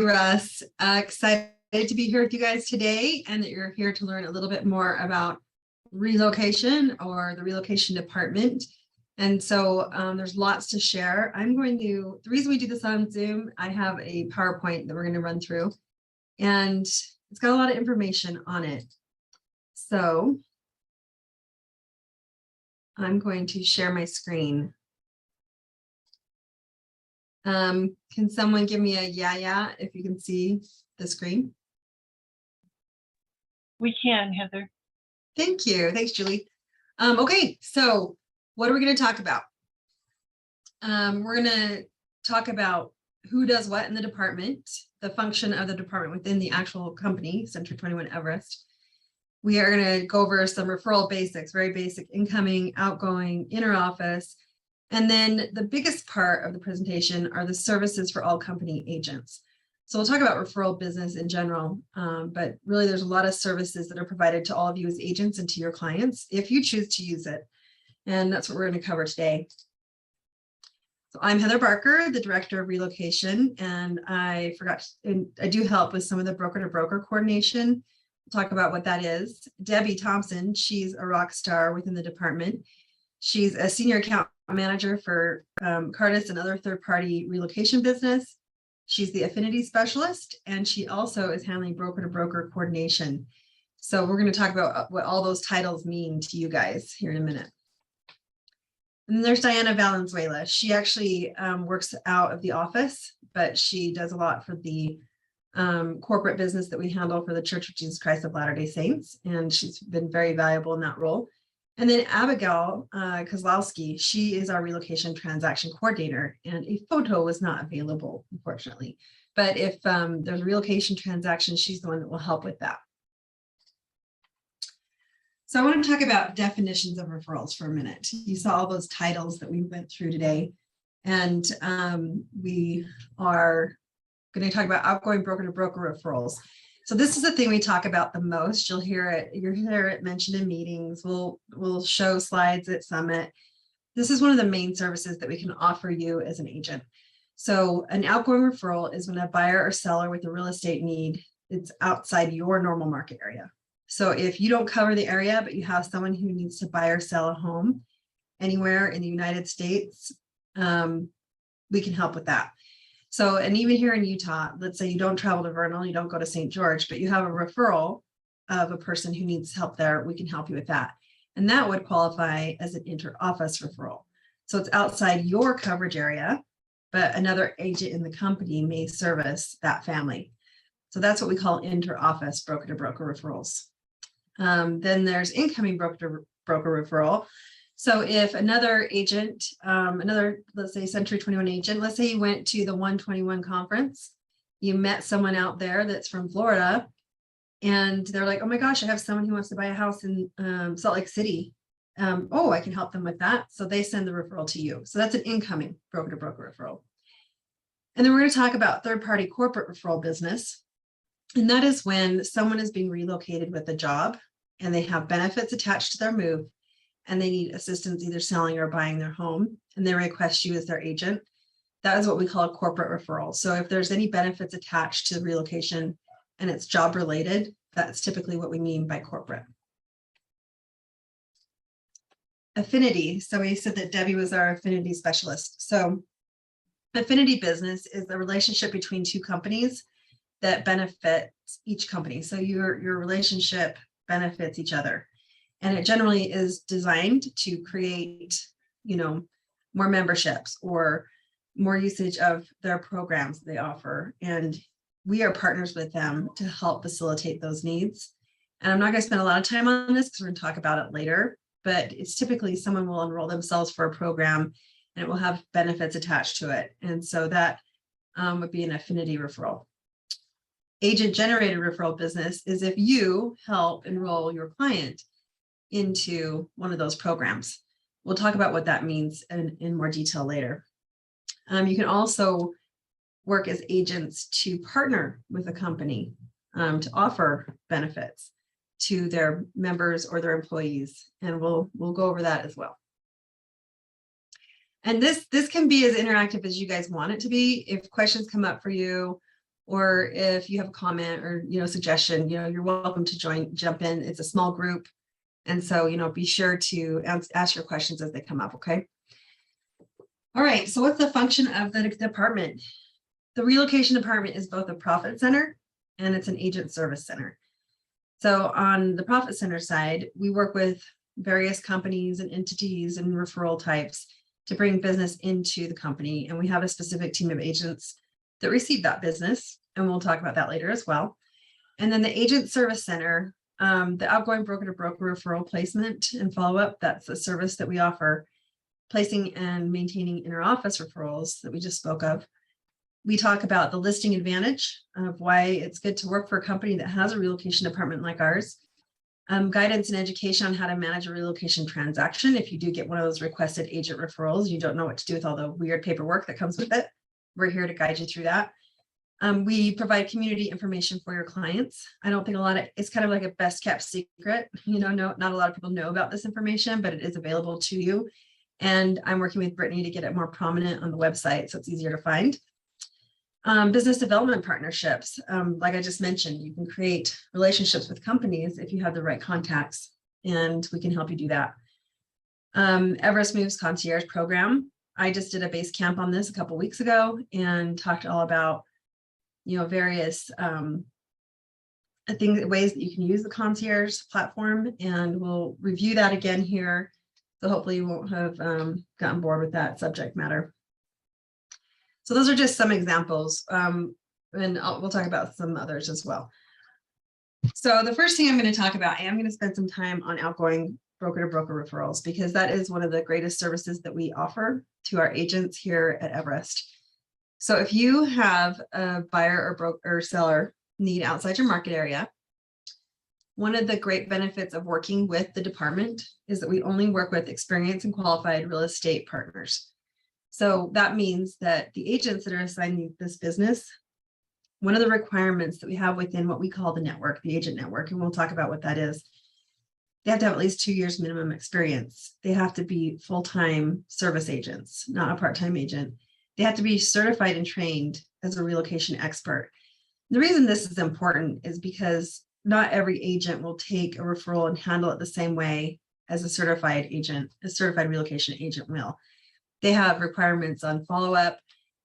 Russ. Excited to be here with you guys today and that you're here to learn a little bit more about relocation or the relocation department. And so there's lots to share. The reason we do this on Zoom, I have a PowerPoint that we're going to run through, and it's got a lot of information on it. So I'm going to share my screen. Can someone give me a yeah if you can see the screen? We can, Heather. Thank you. Thanks, Julie. Okay, so what are we going to talk about? We're going to talk about who does what in the department, the function of the department within the actual company, Century 21 Everest. We are going to go over some referral basics, very basic incoming, outgoing, inner office. And then the biggest part of the presentation are the services for all company agents. So we'll talk about referral business in general, but really there's a lot of services that are provided to all of you as agents and to your clients if you choose to use it. And that's what we're going to cover today. So I'm Heather Barker, the Director of Relocation, and I do help with some of the broker-to-broker coordination. We'll talk about what that is. Debbie Thompson, she's a rock star within the department. She's a senior account manager for Cardis and other third-party relocation business. She's the affinity specialist, and she also is handling broker-to-broker coordination. So we're going to talk about what all those titles mean to you guys here in a minute. And then there's Diana Valenzuela. She actually works out of the office, but she does a lot for the corporate business that we handle for the Church of Jesus Christ of Latter-day Saints, and she's been very valuable in that role. And then Abigail Kozlowski, she is our relocation transaction coordinator, and a photo was not available, unfortunately. But if there's a relocation transaction, she's the one that will help with that. So I want to talk about definitions of referrals for a minute. You saw all those titles that we went through today, and we are going to talk about outgoing broker-to-broker referrals. So this is the thing we talk about the most. You'll hear it mentioned in meetings. We'll show slides at Summit. This is one of the main services that we can offer you as an agent. So an outgoing referral is when a buyer or seller with a real estate need, it's outside your normal market area. So if you don't cover the area, but you have someone who needs to buy or sell a home anywhere in the United States, we can help with that. So, and even here in Utah, let's say you don't travel to Vernal, you don't go to St. George, but you have a referral of a person who needs help there, we can help you with that. And that would qualify as an inter-office referral. So it's outside your coverage area, but another agent in the company may service that family. So that's what we call inter-office broker-to-broker referrals. Then there's incoming broker-to-broker referral. So if another agent, let's say Century 21 agent, let's say you went to the 121 conference, you met someone out there that's from Florida, and they're like, oh my gosh, I have someone who wants to buy a house in Salt Lake City. Oh, I can help them with that. So they send the referral to you. So that's an incoming broker-to-broker referral. And then we're going to talk about third-party corporate referral business. And that is when someone is being relocated with a job and they have benefits attached to their move, and they need assistance either selling or buying their home, and they request you as their agent. That is what we call a corporate referral. So if there's any benefits attached to the relocation and it's job related, that's typically what we mean by corporate. Affinity. So we said that Debbie was our affinity specialist. So affinity business is the relationship between two companies that benefit each company. So your relationship benefits each other. And it generally is designed to create, more memberships or more usage of their programs they offer. And we are partners with them to help facilitate those needs. And I'm not going to spend a lot of time on this because we're going to talk about it later, but it's typically someone will enroll themselves for a program and it will have benefits attached to it. And so that would be an affinity referral. Agent generated referral business is if you help enroll your client into one of those programs. We'll talk about what that means in more detail later. You can also work as agents to partner with a company to offer benefits to their members or their employees, and we'll go over that as well. And this can be as interactive as you guys want it to be. If questions come up for you or if you have a comment or, suggestion, you're welcome to jump in. It's a small group. And so, be sure to ask your questions as they come up. Okay. All right. So what's the function of the department? The relocation department is both a profit center and it's an agent service center. So on the profit center side, we work with various companies and entities and referral types to bring business into the company. And we have a specific team of agents that receive that business. And we'll talk about that later as well. And then the agent service center, the outgoing broker to broker referral placement and follow-up, that's a service that we offer, placing and maintaining inter-office referrals that we just spoke of. We talk about the listing advantage of why it's good to work for a company that has a relocation department like ours. Guidance and education on how to manage a relocation transaction. If you do get one of those requested agent referrals, you don't know what to do with all the weird paperwork that comes with it. We're here to guide you through that. We provide community information for your clients. I don't think it's kind of like a best kept secret. Not a lot of people know about this information, but it is available to you. And I'm working with Brittany to get it more prominent on the website so it's easier to find. Business development partnerships. Like I just mentioned, you can create relationships with companies if you have the right contacts, and we can help you do that. Everest Moves Concierge Program. I just did a base camp on this a couple of weeks ago and talked all about, various ways that you can use the concierge platform, and we'll review that again here. So hopefully you won't have gotten bored with that subject matter. So those are just some examples, and we'll talk about some others as well. So the first thing I'm going to talk about, I'm going to spend some time on outgoing broker-to-broker referrals, because that is one of the greatest services that we offer to our agents here at Everest. So if you have a buyer or broker or seller need outside your market area, one of the great benefits of working with the department is that we only work with experienced and qualified real estate partners. So that means that the agents that are assigning this business, one of the requirements that we have within what we call the network, the agent network, and we'll talk about what that is, they have to have at least 2 years minimum experience. They have to be full-time service agents, not a part-time agent. They have to be certified and trained as a relocation expert. The reason this is important is because not every agent will take a referral and handle it the same way as a certified relocation agent will. They have requirements on follow-up.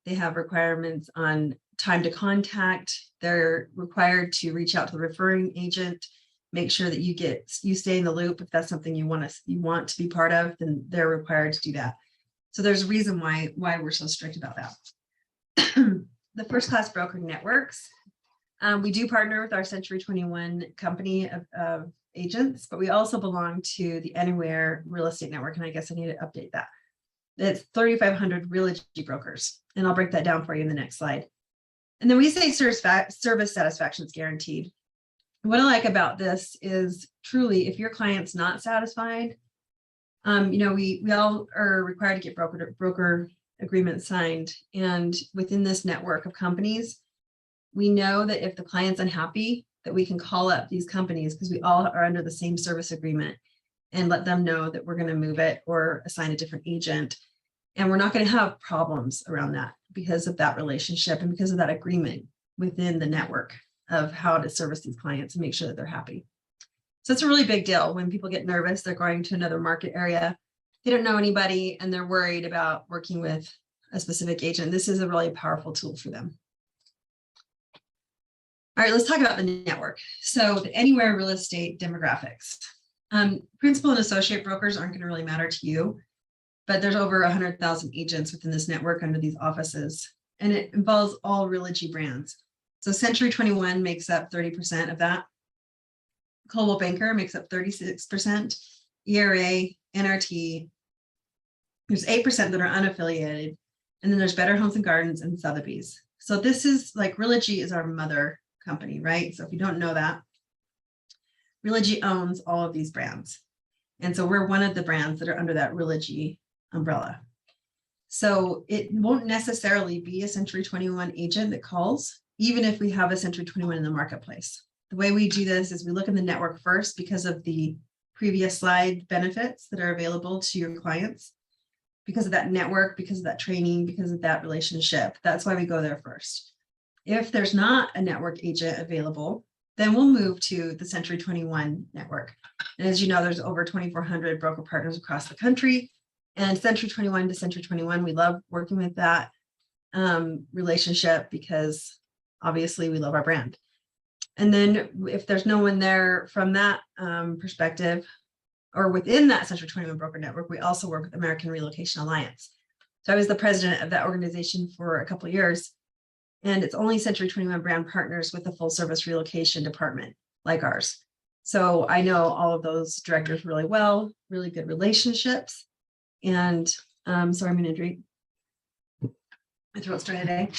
They have requirements on time to contact. They're required to reach out to the referring agent, make sure that you stay in the loop. If that's something you want to be part of, then they're required to do that. So there's a reason why we're so strict about that. The first class broker networks. We do partner with our Century 21 company of agents, but we also belong to the Anywhere Real Estate Network. And I guess I need to update that. It's 3,500 Relogy brokers. And I'll break that down for you in the next slide. And then we say service satisfaction is guaranteed. What I like about this is truly, if your client's not satisfied, we all are required to get broker agreements signed. And within this network of companies, we know that if the client's unhappy, that we can call up these companies, because we all are under the same service agreement, and let them know that we're going to move it or assign a different agent. And we're not going to have problems around that because of that relationship and because of that agreement within the network of how to service these clients and make sure that they're happy. So it's a really big deal when people get nervous, they're going to another market area, they don't know anybody, and they're worried about working with a specific agent. This is a really powerful tool for them. All right, let's talk about the network. So the Anywhere Real Estate demographics. Principal and associate brokers aren't going to really matter to you, but there's over 100,000 agents within this network under these offices, and it involves all Relogy brands. So Century 21 makes up 30% of that. Coldwell Banker makes up 36%, ERA, NRT. There's 8% that are unaffiliated, and then there's Better Homes and Gardens and Sotheby's. So this is like Relogy is our mother company, right? So if you don't know that, Relogy owns all of these brands. And so we're one of the brands that are under that Relogy umbrella. So it won't necessarily be a Century 21 agent that calls, even if we have a Century 21 in the marketplace. The way we do this is we look in the network first because of the previous slide benefits that are available to your clients, because of that network, because of that training, because of that relationship. That's why we go there first. If there's not a network agent available, then we'll move to the Century 21 network. And as you know, there's over 2,400 broker partners across the country. And Century 21 to Century 21, we love working with that relationship because obviously we love our brand. And then if there's no one there from that perspective, or within that Century 21 broker network, we also work with American Relocation Alliance. So I was the president of that organization for a couple of years, and it's only Century 21 brand partners with a full service relocation department like ours. So I know all of those directors really well, really good relationships. And sorry, I'm going to drink. My throat's dry today.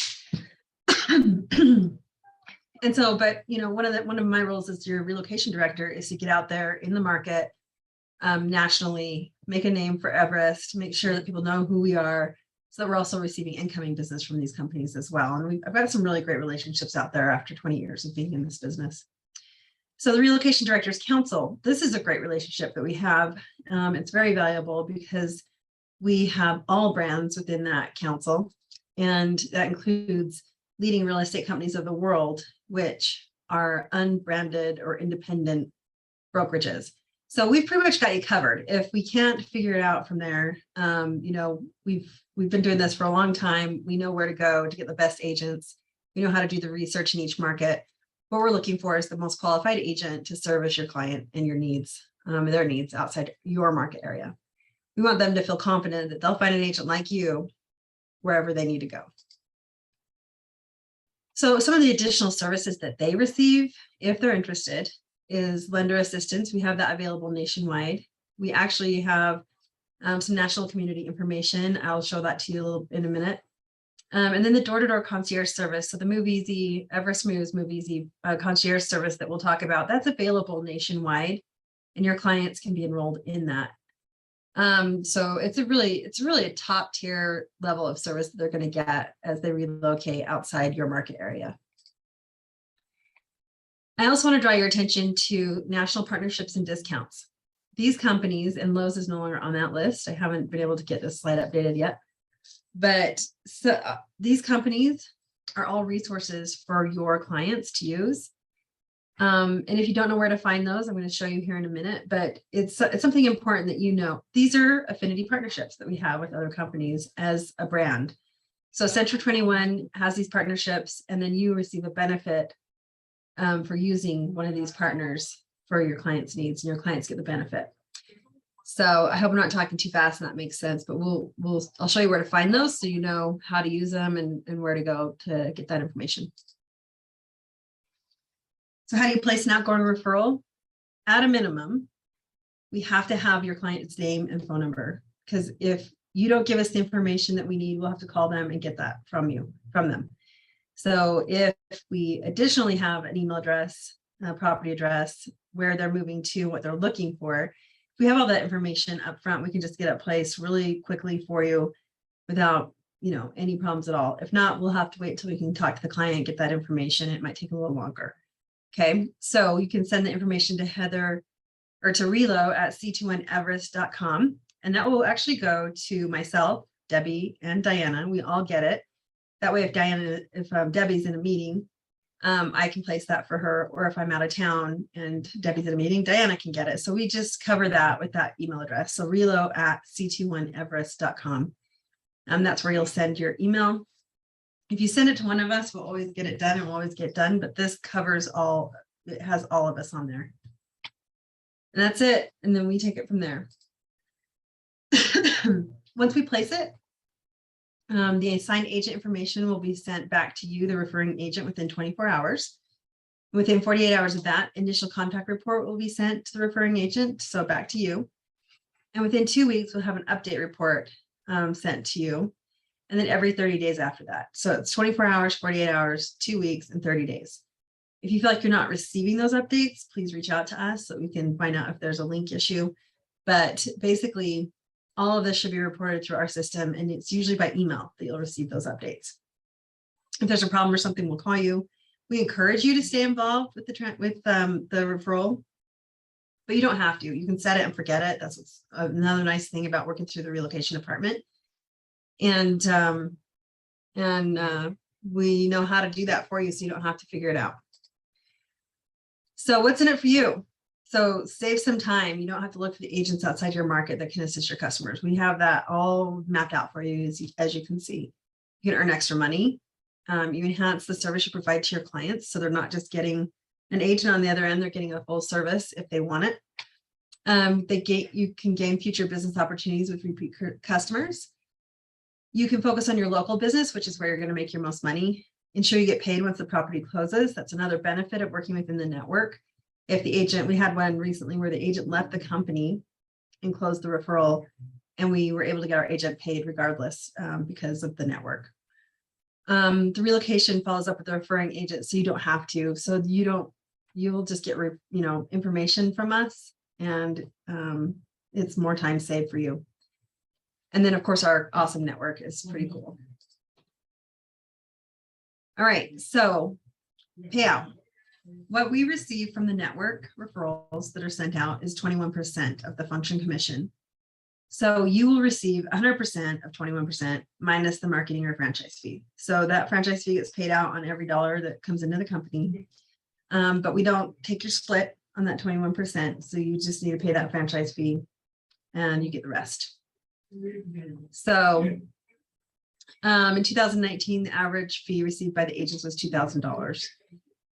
And so, but you know, one of my roles as your relocation director is to get out there in the market nationally, make a name for Everest, make sure that people know who we are, so that we're also receiving incoming business from these companies as well. And I've got some really great relationships out there after 20 years of being in this business. So the Relocation Directors Council, this is a great relationship that we have. It's very valuable because we have all brands within that council, and that includes leading real estate companies of the world, which are unbranded or independent brokerages. So we've pretty much got you covered. If we can't figure it out from there, you know, we've been doing this for a long time. We know where to go to get the best agents. We know how to do the research in each market. What we're looking for is the most qualified agent to service your client and your needs, their needs outside your market area. We want them to feel confident that they'll find an agent like you wherever they need to go. So some of the additional services that they receive, if they're interested, is lender assistance. We have that available nationwide. We actually have some national community information. I'll show that to you in a minute. And then the door-to-door concierge service. So the Move Easy, Everest Moves, Move Easy concierge service that we'll talk about, that's available nationwide, and your clients can be enrolled in that. So it's really a top tier level of service that they're going to get as they relocate outside your market area. I also want to draw your attention to national partnerships and discounts. These companies, and Lowe's is no longer on that list. I haven't been able to get this slide updated yet, but these companies are all resources for your clients to use. And if you don't know where to find those, I'm going to show you here in a minute, but it's something important that you know. These are affinity partnerships that we have with other companies as a brand. So Century 21 has these partnerships, and then you receive a benefit for using one of these partners for your clients' needs, and your clients get the benefit. So I hope I'm not talking too fast and that makes sense, but I'll show you where to find those so you know how to use them and where to go to get that information. So how do you place an outgoing referral? At a minimum, we have to have your client's name and phone number, because if you don't give us the information that we need, we'll have to call them and get that from them. So if we additionally have an email address, a property address, where they're moving to, what they're looking for, if we have all that information up front, we can just get it placed really quickly for you without, you know, any problems at all. If not, we'll have to wait till we can talk to the client, get that information. It might take a little longer. Okay, so you can send the information to Heather or to Relo at c21everest.com, and that will actually go to myself, Debbie, and Diana. We all get it. That way, if Debbie's in a meeting, I can place that for her, or if I'm out of town and Debbie's in a meeting, Diana can get it. So we just cover that with that email address. So Relo at c21everest.com. That's where you'll send your email. If you send it to one of us, we'll always get it done, and we'll always get done, but this covers all, it has all of us on there. And that's it. And then we take it from there. Once we place it, the assigned agent information will be sent back to you, the referring agent, within 24 hours. Within 48 hours of that, initial contact report will be sent to the referring agent, so back to you. And within 2 weeks, we'll have an update report sent to you. And then every 30 days after that. So it's 24 hours, 48 hours, 2 weeks, and 30 days. If you feel like you're not receiving those updates, please reach out to us so we can find out if there's a link issue. But basically, all of this should be reported through our system, and it's usually by email that you'll receive those updates. If there's a problem or something, we'll call you. We encourage you to stay involved with the referral, but you don't have to. You can set it and forget it. That's what's another nice thing about working through the relocation department. And we know how to do that for you so you don't have to figure it out. So what's in it for you? So save some time. You don't have to look for the agents outside your market that can assist your customers. We have that all mapped out for you, as you can see. You can earn extra money. You enhance the service you provide to your clients. So they're not just getting an agent on the other end, they're getting a full service if they want it. You can gain future business opportunities with repeat customers. You can focus on your local business, which is where you're going to make your most money. Ensure you get paid once the property closes. That's another benefit of working within the network. If the agent, we had one recently where the agent left the company and closed the referral, and we were able to get our agent paid regardless because of the network. The relocation follows up with the referring agent, so you don't have to. So you'll just get information from us, and it's more time saved for you. And then of course our awesome network is pretty cool. All right, so payout. What we receive from the network referrals that are sent out is 21% of the function commission. So you will receive 100% of 21% minus the marketing or franchise fee. So that franchise fee gets paid out on every dollar that comes into the company. But we don't take your split on that 21%. So you just need to pay that franchise fee and you get the rest. So in 2019, the average fee received by the agents was $2,000.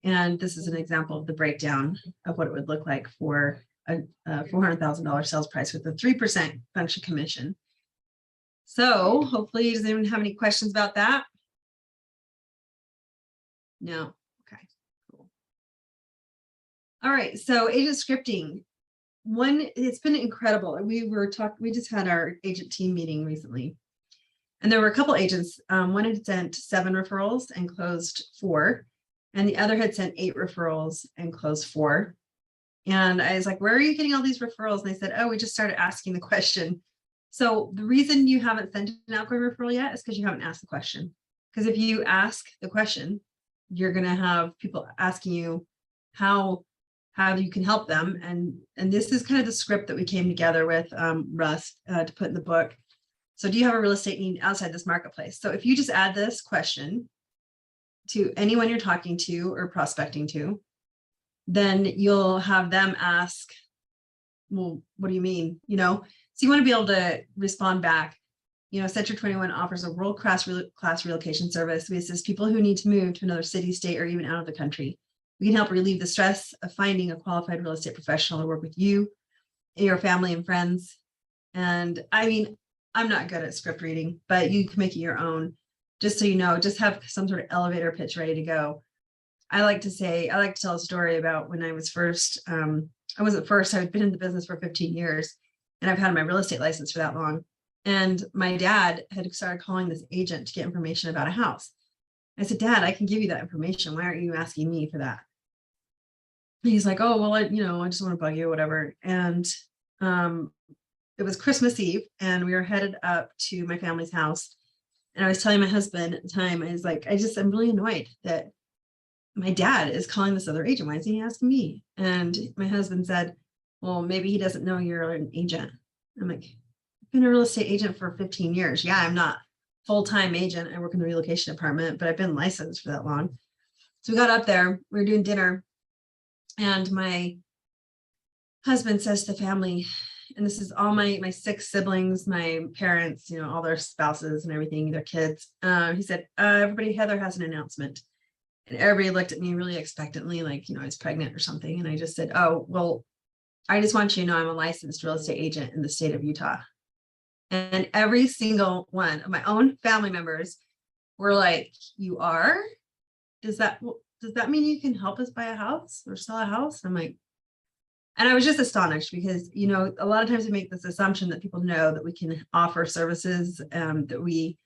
And this is an example of the breakdown of what it would look like for a $400,000 sales price with a 3% function commission. So hopefully, does anyone have any questions about that? No. Okay, cool. All right, so agent scripting. It's been incredible. We just had our agent team meeting recently, and there were a couple agents. One had sent 7 referrals and closed 4, and the other had sent 8 referrals and closed 4. And I was like, where are you getting all these referrals? And they said, oh, we just started asking the question. So the reason you haven't sent an outgoing referral yet is because you haven't asked the question. Because if you ask the question, you're going to have people asking you how you can help them. And this is kind of the script that we came together with Russ to put in the book. So do you have a real estate need outside this marketplace? So if you just add this question to anyone you're talking to or prospecting to, then you'll have them ask, well, what do you mean? So you want to be able to respond back. Century 21 offers a world-class relocation service. We assist people who need to move to another city, state, or even out of the country. We can help relieve the stress of finding a qualified real estate professional to work with you, your family, and friends. And I mean, I'm not good at script reading, but you can make it your own. Just so you know, just have some sort of elevator pitch ready to go. I like to tell a story about when I was first, I've been in the business for 15 years, and I've had my real estate license for that long. And my dad had started calling this agent to get information about a house. I said, Dad, I can give you that information. Why aren't you asking me for that? And he's like, oh, well, I just want to bug you, whatever. And it was Christmas Eve, and we were headed up to my family's house. And I was telling my husband at the time, I was like, I'm really annoyed that my dad is calling this other agent. Why isn't he asking me? And my husband said, well, maybe he doesn't know you're an agent. I'm like, I've been a real estate agent for 15 years. Yeah, I'm not full-time agent. I work in the relocation department, but I've been licensed for that long. So we got up there, we were doing dinner, and my husband says to the family, and this is all my 6 siblings, my parents, all their spouses and everything, their kids. He said, everybody, Heather has an announcement. And everybody looked at me really expectantly, like, I was pregnant or something. And I just said, oh, well, I just want you to know I'm a licensed real estate agent in the state of Utah. And every single one of my own family members were like, you are? Does that mean you can help us buy a house or sell a house? I'm like, and I was just astonished because, a lot of times we make this assumption that people know that we can offer services, that we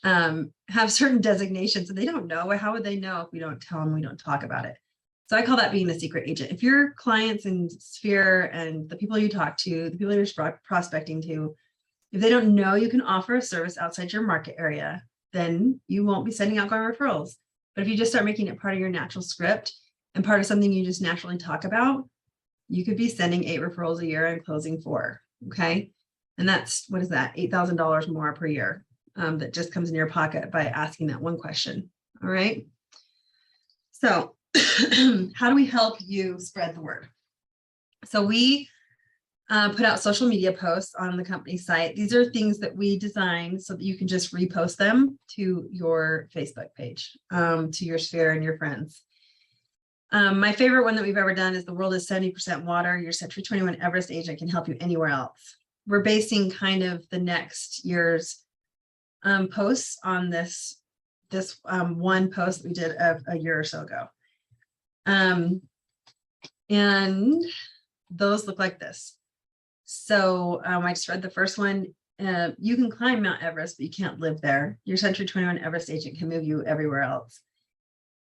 have certain designations, and they don't know. How would they know if we don't tell them, we don't talk about it? So I call that being a secret agent. If your clients in Sphere and the people you talk to, the people you're prospecting to, if they don't know you can offer a service outside your market area, then you won't be sending outgoing referrals. But if you just start making it part of your natural script and part of something you just naturally talk about, you could be sending 8 referrals a year and closing 4. Okay. And that's, what is that? $8,000 more per year that just comes in your pocket by asking that one question. All right. So how do we help you spread the word? So we put out social media posts on the company site. These are things that we design so that you can just repost them to your Facebook page, to your sphere and your friends. My favorite one that we've ever done is the world is 70% water. Your Century 21 Everest agent can help you anywhere else. We're basing kind of the next year's posts on this one post that we did a year or so ago. And those look like this. So I just read the first one. You can climb Mount Everest, but you can't live there. Your Century 21 Everest agent can move you everywhere else.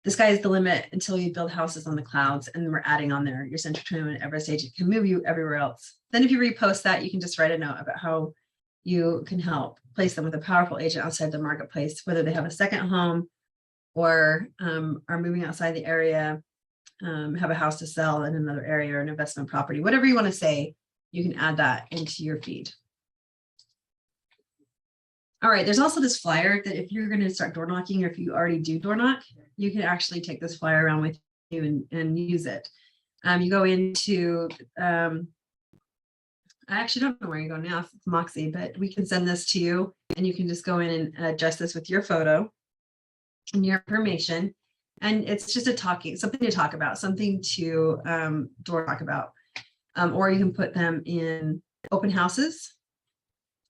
The sky is the limit until you build houses on the clouds, and we're adding on there. Your Century 21 Everest agent can move you everywhere else. Then if you repost that, you can just write a note about how you can help place them with a powerful agent outside the marketplace, whether they have a second home or are moving outside the area, have a house to sell in another area or an investment property, whatever you want to say, you can add that into your feed. All right, there's also this flyer that if you're going to start door knocking, or if you already do door knock, you can actually take this flyer around with you and use it. You go into, I actually don't know where you go now, it's Moxie, but we can send this to you and you can just go in and adjust this with your photo and your information. And it's just something to talk about, something to door knock about. Or you can put them in open houses.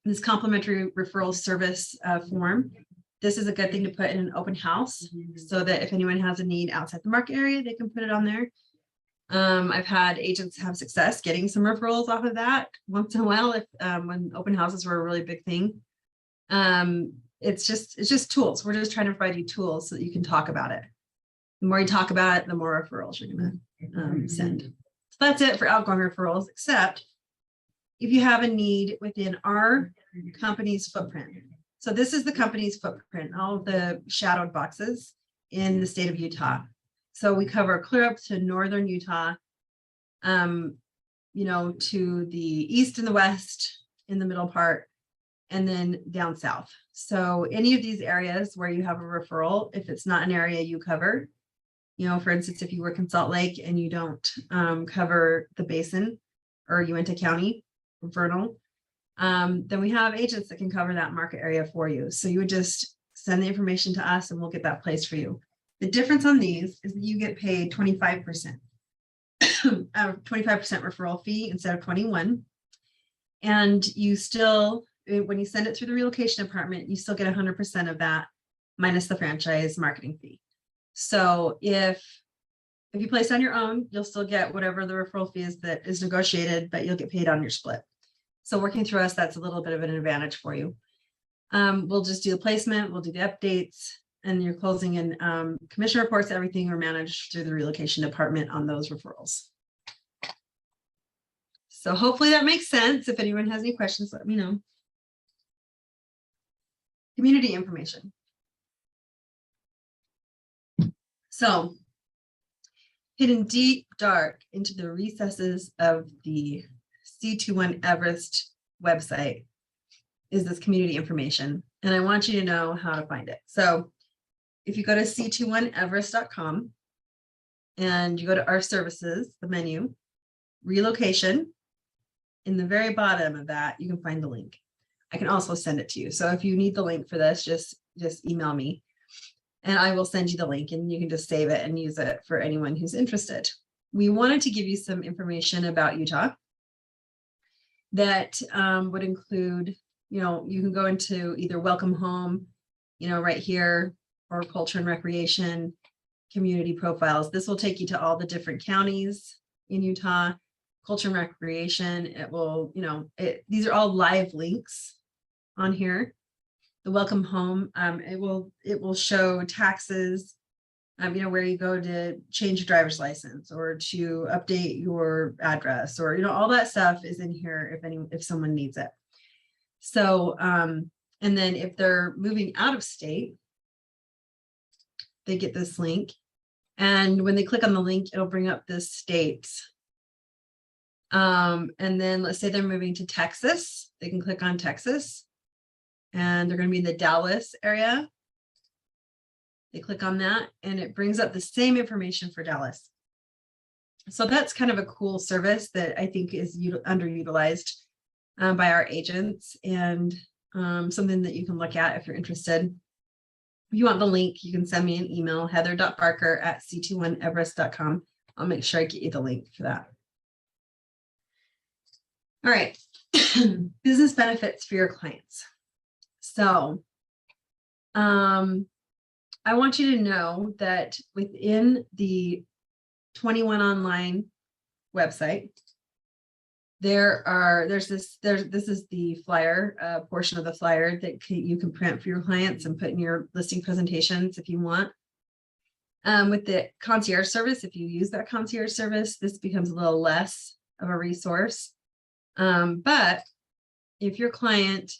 This complimentary referral service form. This is a good thing to put in an open house so that if anyone has a need outside the market area, they can put it on there. I've had agents have success getting some referrals off of that once in a while if when open houses were a really big thing. It's just tools. We're just trying to provide you tools so that you can talk about it. The more you talk about it, the more referrals you're going to send. So that's it for outgoing referrals, except if you have a need within our company's footprint. So this is the company's footprint, all of the shadowed boxes in the state of Utah. So we cover clear up to northern Utah, to the east and the west in the middle part, and then down south. So any of these areas where you have a referral, if it's not an area you cover, for instance, if you work in Salt Lake and you don't cover the basin or Uinta County, Vernal, then we have agents that can cover that market area for you. So you would just send the information to us and we'll get that placed for you. The difference on these is that you get paid 25%, 25% referral fee instead of 21. And you still, when you send it through the relocation department, you still get 100% of that minus the franchise marketing fee. So if you place on your own, you'll still get whatever the referral fee is that is negotiated, but you'll get paid on your split. So working through us, that's a little bit of an advantage for you. We'll just do the placement, we'll do the updates, and your closing and commission reports, everything are managed through the relocation department on those referrals. So hopefully that makes sense. If anyone has any questions, let me know. Community information. So hidden deep, dark into the recesses of the C21 Everest website is this community information. And I want you to know how to find it. So if you go to c21everest.com and you go to our services, the menu, relocation, in the very bottom of that, you can find the link. I can also send it to you. So if you need the link for this, just email me and I will send you the link and you can just save it and use it for anyone who's interested. We wanted to give you some information about Utah that would include, you can go into either welcome home, right here, or culture and recreation, community profiles. This will take you to all the different counties in Utah, culture and recreation. It will, these are all live links on here. The welcome home, it will show taxes, where you go to change your driver's license or to update your address, or all that stuff is in here if someone needs it. So and then if they're moving out of state, they get this link, and when they click on the link, it'll bring up this state. And then let's say they're moving to Texas, they can click on Texas and they're going to be in the Dallas area. They click on that and it brings up the same information for Dallas. So that's kind of a cool service that I think is underutilized by our agents, and something that you can look at if you're interested. If you want the link, you can send me an email, heather.barker@c21everest.com. I'll make sure I get you the link for that. All right. Business benefits for your clients. So I want you to know that within the 21 Online website, this is the flyer, portion of the flyer that you can print for your clients and put in your listing presentations if you want. With the concierge service, if you use that concierge service, this becomes a little less of a resource. But if your client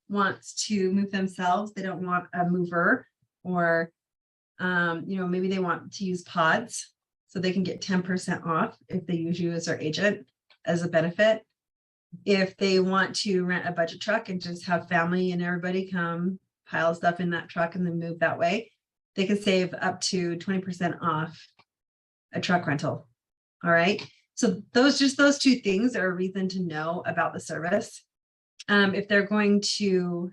wants to move themselves, they don't want a mover, or maybe they want to use pods, so they can get 10% off if they use you as their agent as a benefit. If they want to rent a budget truck and just have family and everybody come pile stuff in that truck and then move that way, they can save up to 20% off a truck rental. All right. So those two things are a reason to know about the service. If they're going to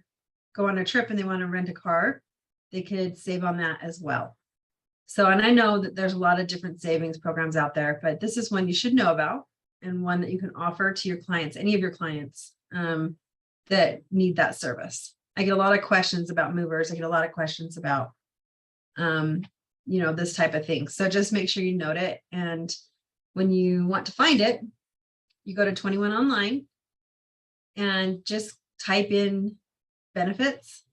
go on a trip and they want to rent a car, they could save on that as well. So, and I know that there's a lot of different savings programs out there, but this is one you should know about, and one that you can offer to your clients, any of your clients that need that service. I get a lot of questions about movers. I get a lot of questions about, this type of thing. So just make sure you note it. And when you want to find it, you go to 21 Online and just type in benefits,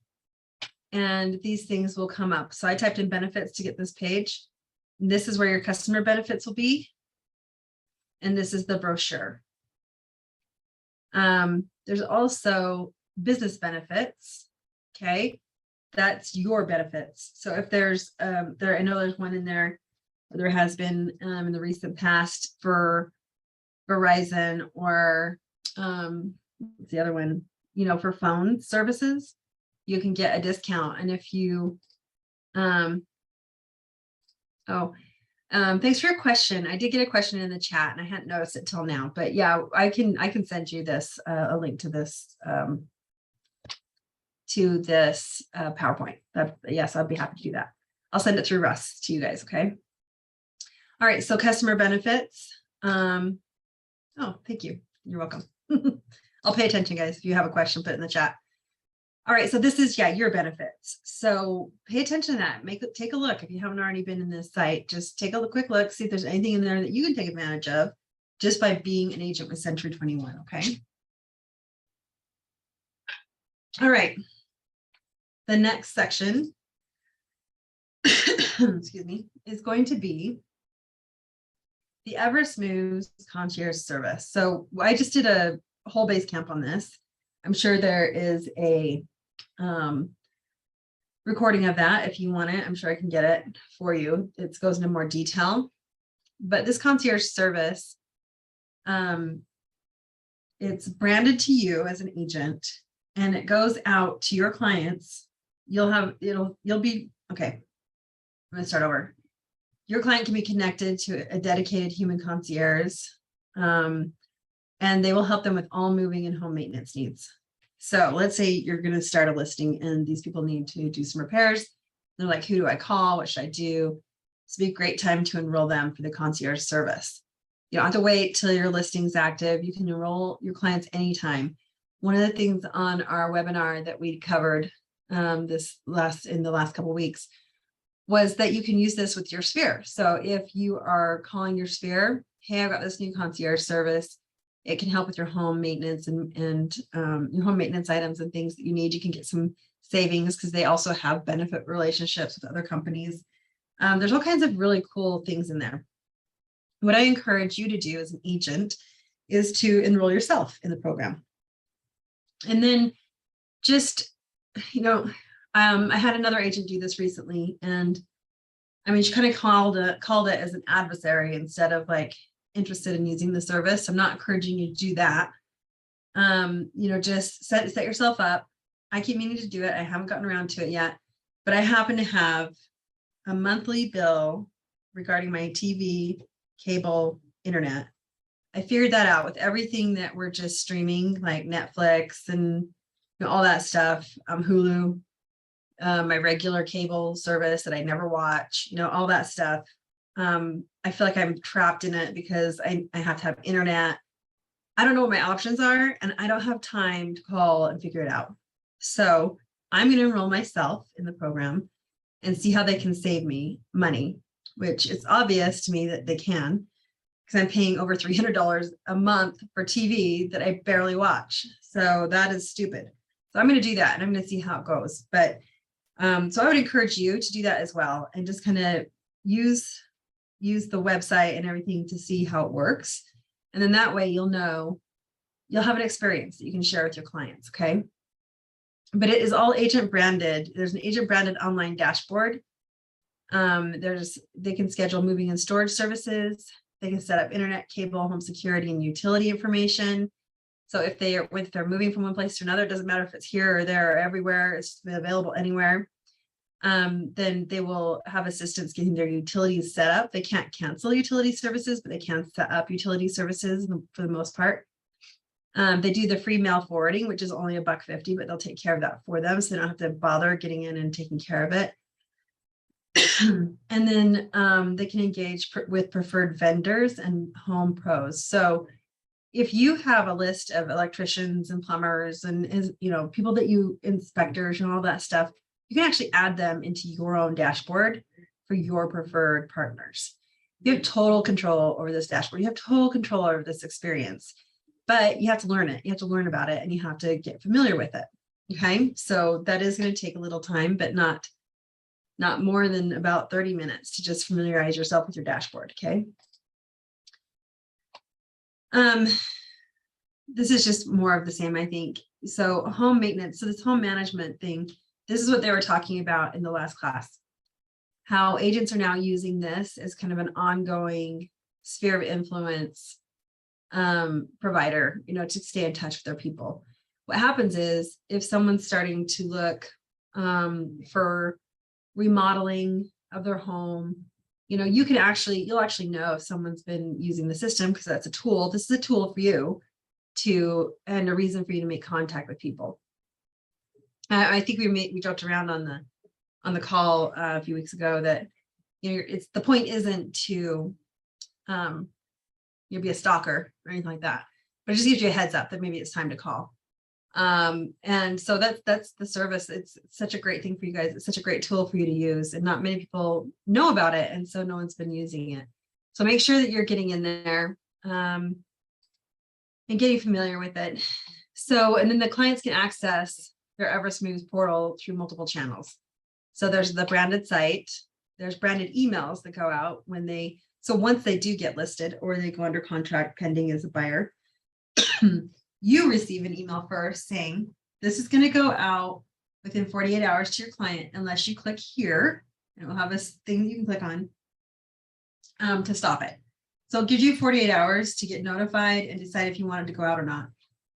and these things will come up. So I typed in benefits to get this page. This is where your customer benefits will be. And this is the brochure. There's also business benefits. Okay. That's your benefits. So if there's, I know there's one in there, there has been in the recent past for Verizon, or what's the other one, for phone services, you can get a discount. And if you, thanks for your question. I did get a question in the chat and I hadn't noticed it till now, but yeah, I can send you this, a link to this, PowerPoint. Yes, I'd be happy to do that. I'll send it through Russ to you guys. Okay. All right. So customer benefits. Oh, thank you. You're welcome. I'll pay attention, guys. If you have a question, put it in the chat. All right. So this is, your benefits. So pay attention to that. Take a look. If you haven't already been in this site, just take a quick look, see if there's anything in there that you can take advantage of just by being an agent with Century 21. Okay. All right. The next section, excuse me, is going to be the Everest Moves concierge service. So I just did a whole base camp on this. I'm sure there is a recording of that if you want it. I'm sure I can get it for you. It goes into more detail. But this concierge service, it's branded to you as an agent, and it goes out to your clients. You'll be, okay, I'm going to start over. Your client can be connected to a dedicated human concierge, and they will help them with all moving and home maintenance needs. So let's say you're going to start a listing and these people need to do some repairs. They're like, who do I call? What should I do? This would be a great time to enroll them for the concierge service. You don't have to wait till your listing's active. You can enroll your clients anytime. One of the things on our webinar that we covered in the last couple of weeks was that you can use this with your sphere. So if you are calling your sphere, hey, I've got this new concierge service. It can help with your home maintenance and your home maintenance items and things that you need. You can get some savings because they also have benefit relationships with other companies. There's all kinds of really cool things in there. What I encourage you to do as an agent is to enroll yourself in the program. And then just, I had another agent do this recently, and I mean, she kind of called it as an adversary instead of like interested in using the service. I'm not encouraging you to do that. Just set yourself up. I keep meaning to do it. I haven't gotten around to it yet, but I happen to have a monthly bill regarding my TV, cable, internet. I figured that out with everything that we're just streaming, like Netflix and all that stuff, Hulu, my regular cable service that I never watch, all that stuff. I feel like I'm trapped in it because I have to have internet. I don't know what my options are, and I don't have time to call and figure it out. So I'm going to enroll myself in the program and see how they can save me money, which it's obvious to me that they can, because I'm paying over $300 a month for TV that I barely watch. So that is stupid. So I'm going to do that, and I'm going to see how it goes. But so I would encourage you to do that as well, and just kind of use the website and everything to see how it works. And then that way you'll have an experience that you can share with your clients. Okay. But it is all agent branded. There's an agent branded online dashboard. They can schedule moving and storage services. They can set up internet, cable, home security, and utility information. So if they're moving from one place to another, it doesn't matter if it's here or there or everywhere, it's available anywhere. Then they will have assistance getting their utilities set up. They can't cancel utility services, but they can set up utility services for the most part. They do the free mail forwarding, which is only $1.50, but they'll take care of that for them, so they don't have to bother getting in and taking care of it. And then they can engage with preferred vendors and home pros. So if you have a list of electricians and plumbers and people that inspectors and all that stuff, you can actually add them into your own dashboard for your preferred partners. You have total control over this dashboard. You have total control over this experience, but you have to learn it. You have to learn about it, and you have to get familiar with it. Okay. So that is going to take a little time, but not more than about 30 minutes to just familiarize yourself with your dashboard. Okay. This is just more of the same, I think. So home maintenance. So this home management thing, this is what they were talking about in the last class, how agents are now using this as kind of an ongoing sphere of influence provider, to stay in touch with their people. What happens is if someone's starting to look for remodeling of their home, you'll actually know if someone's been using the system, because that's a tool. This is a tool for you and a reason for you to make contact with people. I think we joked around on the call a few weeks ago that the point isn't to be a stalker or anything like that, but it just gives you a heads up that maybe it's time to call. And so that's the service. It's such a great thing for you guys. It's such a great tool for you to use, and not many people know about it, and so no one's been using it. So make sure that you're getting in there and getting familiar with it. So, and then the clients can access their Everest Moves portal through multiple channels. So there's the branded site, there's branded emails that go out so once they do get listed or they go under contract pending as a buyer, you receive an email first saying, this is going to go out within 48 hours to your client, unless you click here, and it will have this thing you can click on to stop it. So it gives you 48 hours to get notified and decide if you want it to go out or not.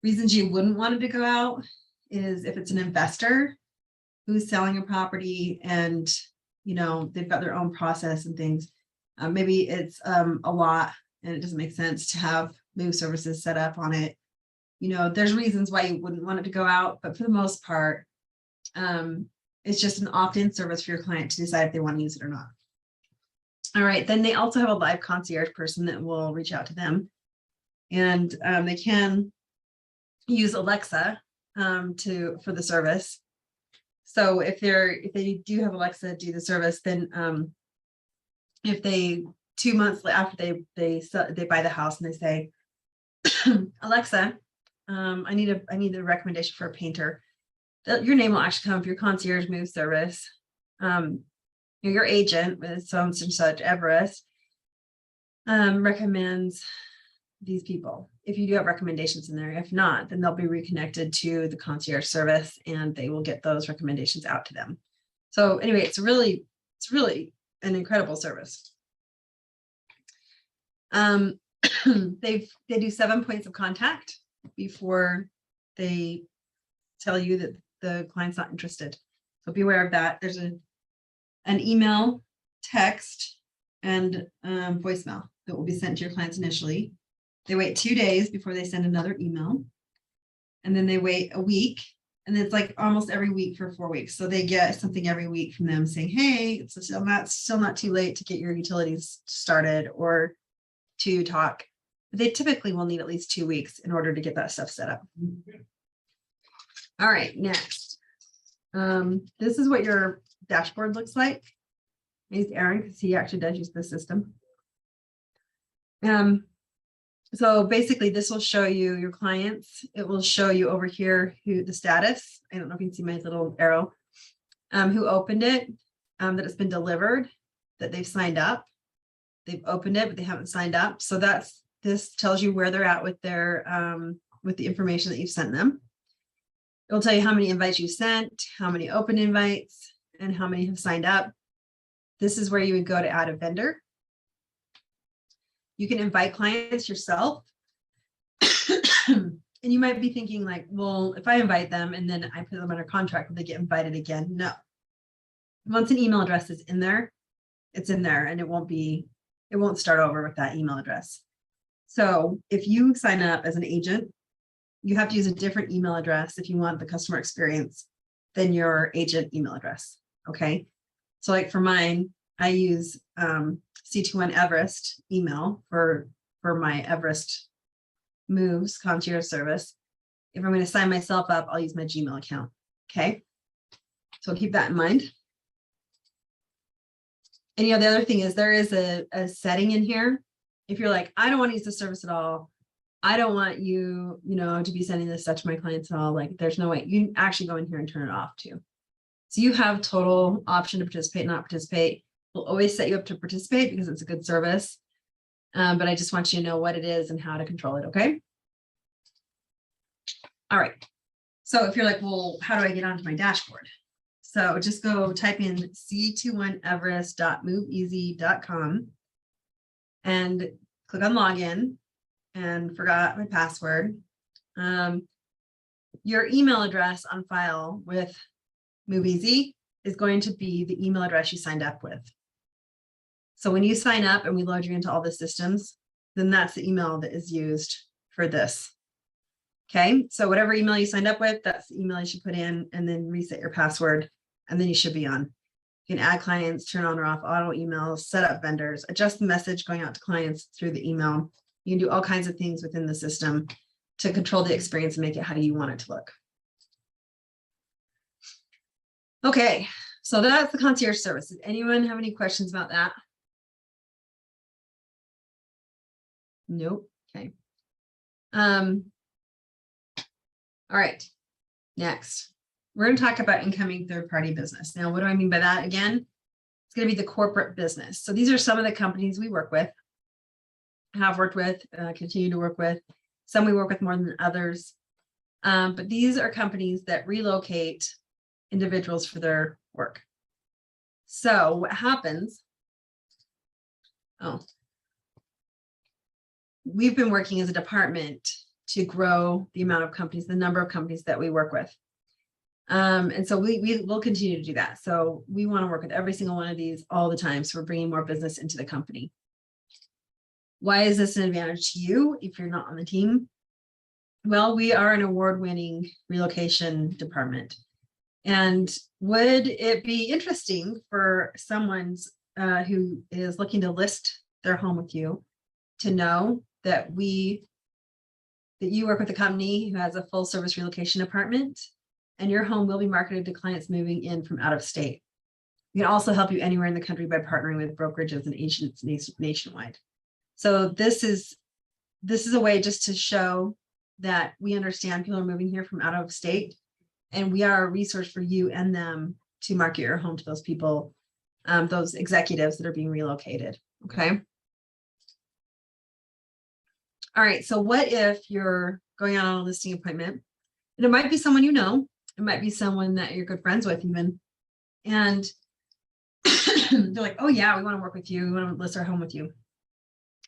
Reasons you wouldn't want it to go out is if it's an investor who's selling a property and, they've got their own process and things. Maybe it's a lot and it doesn't make sense to have move services set up on it. There's reasons why you wouldn't want it to go out, but for the most part, it's just an opt-in service for your client to decide if they want to use it or not. All right. Then they also have a live concierge person that will reach out to them, and they can use Alexa for the service. So if they do have Alexa do the service, then if they 2 months after they buy the house and they say, Alexa, I need a recommendation for a painter, your name will actually come up. Your concierge move service, your agent with so and such Everest recommends these people. If you do have recommendations in there, if not, then they'll be reconnected to the concierge service and they will get those recommendations out to them. So anyway, it's really an incredible service. They do 7 points of contact before they tell you that the client's not interested. So be aware of that. There's an email text and voicemail that will be sent to your clients initially. They wait 2 days before they send another email. And then they wait a week. And it's like almost every week for 4 weeks. So they get something every week from them saying, hey, it's still not too late to get your utilities started or to talk. They typically will need at least 2 weeks in order to get that stuff set up. All right, next. This is what your dashboard looks like. I use Aaron because he actually does use the system. So basically this will show you your clients. It will show you over here who the status. I don't know if you can see my little arrow, who opened it, that it's been delivered, that they've signed up. They've opened it, but they haven't signed up. So this tells you where they're at with their with the information that you've sent them. It'll tell you how many invites you sent, how many open invites, and how many have signed up. This is where you would go to add a vendor. You can invite clients yourself. And you might be thinking like, well, if I invite them and then I put them under contract, will they get invited again? No. Once an email address is in there, it's in there and it won't start over with that email address. So if you sign up as an agent, you have to use a different email address if you want the customer experience than your agent email address. Okay. So like for mine, I use C21 Everest email for my Everest moves concierge service. If I'm going to sign myself up, I'll use my Gmail account. Okay. So keep that in mind. And the other thing is there is a setting in here. If you're like, I don't want to use the service at all. I don't want you, to be sending this stuff to my clients at all. Like there's no way. You can actually go in here and turn it off too. So you have total option to participate, not participate. We'll always set you up to participate because it's a good service. But I just want you to know what it is and how to control it. Okay. All right. So if you're like, well, how do I get onto my dashboard? So just go type in c21everest.moveeasy.com and click on login, and forgot my password. Your email address on file with MoveEasy is going to be the email address you signed up with. So when you sign up and we load you into all the systems, then that's the email that is used for this. Okay, so whatever email you signed up with, that's the email you should put in, and then reset your password, and then you should be on. You can add clients, turn on or off auto emails, set up vendors, adjust the message going out to clients through the email. You can do all kinds of things within the system to control the experience and make it how you want it to look. Okay, so that's the concierge service. Does anyone have any questions about that? Nope. Okay. All right, next, we're going to talk about incoming third-party business. Now, what do I mean by that? Again, it's going to be the corporate business. So these are some of the companies we work with, have worked with, continue to work with. Some we work with more than others. But these are companies that relocate individuals for their work. So what happens? We've been working as a department to grow the amount of companies, the number of companies that we work with. And so we will continue to do that. So we want to work with every single one of these all the time. So we're bringing more business into the company. Why is this an advantage to you if you're not on the team? Well, we are an award-winning relocation department. And would it be interesting for someone who is looking to list their home with you to know that you work with a company who has a full service relocation department, and your home will be marketed to clients moving in from out of state. We can also help you anywhere in the country by partnering with brokerages and agents nationwide. So this is a way just to show that we understand people are moving here from out of state, and we are a resource for you and them to market your home to those people, those executives that are being relocated. Okay. All right, so what if you're going out on a listing appointment, and it might be someone you know, it might be someone that you're good friends with even, and they're like, oh yeah, we want to work with you, we want to list our home with you.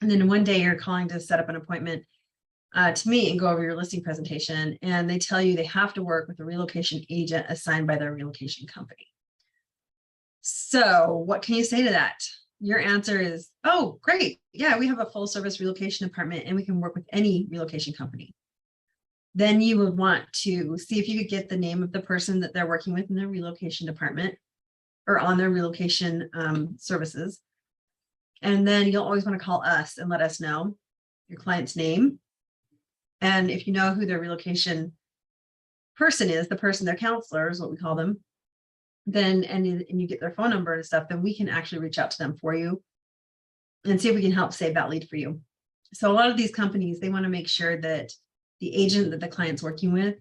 And then one day you're calling to set up an appointment to meet and go over your listing presentation, and they tell you they have to work with a relocation agent assigned by their relocation company. So what can you say to that? Your answer is, oh, great. Yeah, we have a full service relocation department and we can work with any relocation company. Then you would want to see if you could get the name of the person that they're working with in their relocation department or on their relocation services. And then you'll always want to call us and let us know your client's name. And if you know who their relocation person is, the person, their counselor is what we call them, then and you get their phone number and stuff, then we can actually reach out to them for you and see if we can help save that lead for you. So a lot of these companies, they want to make sure that the agent that the client's working with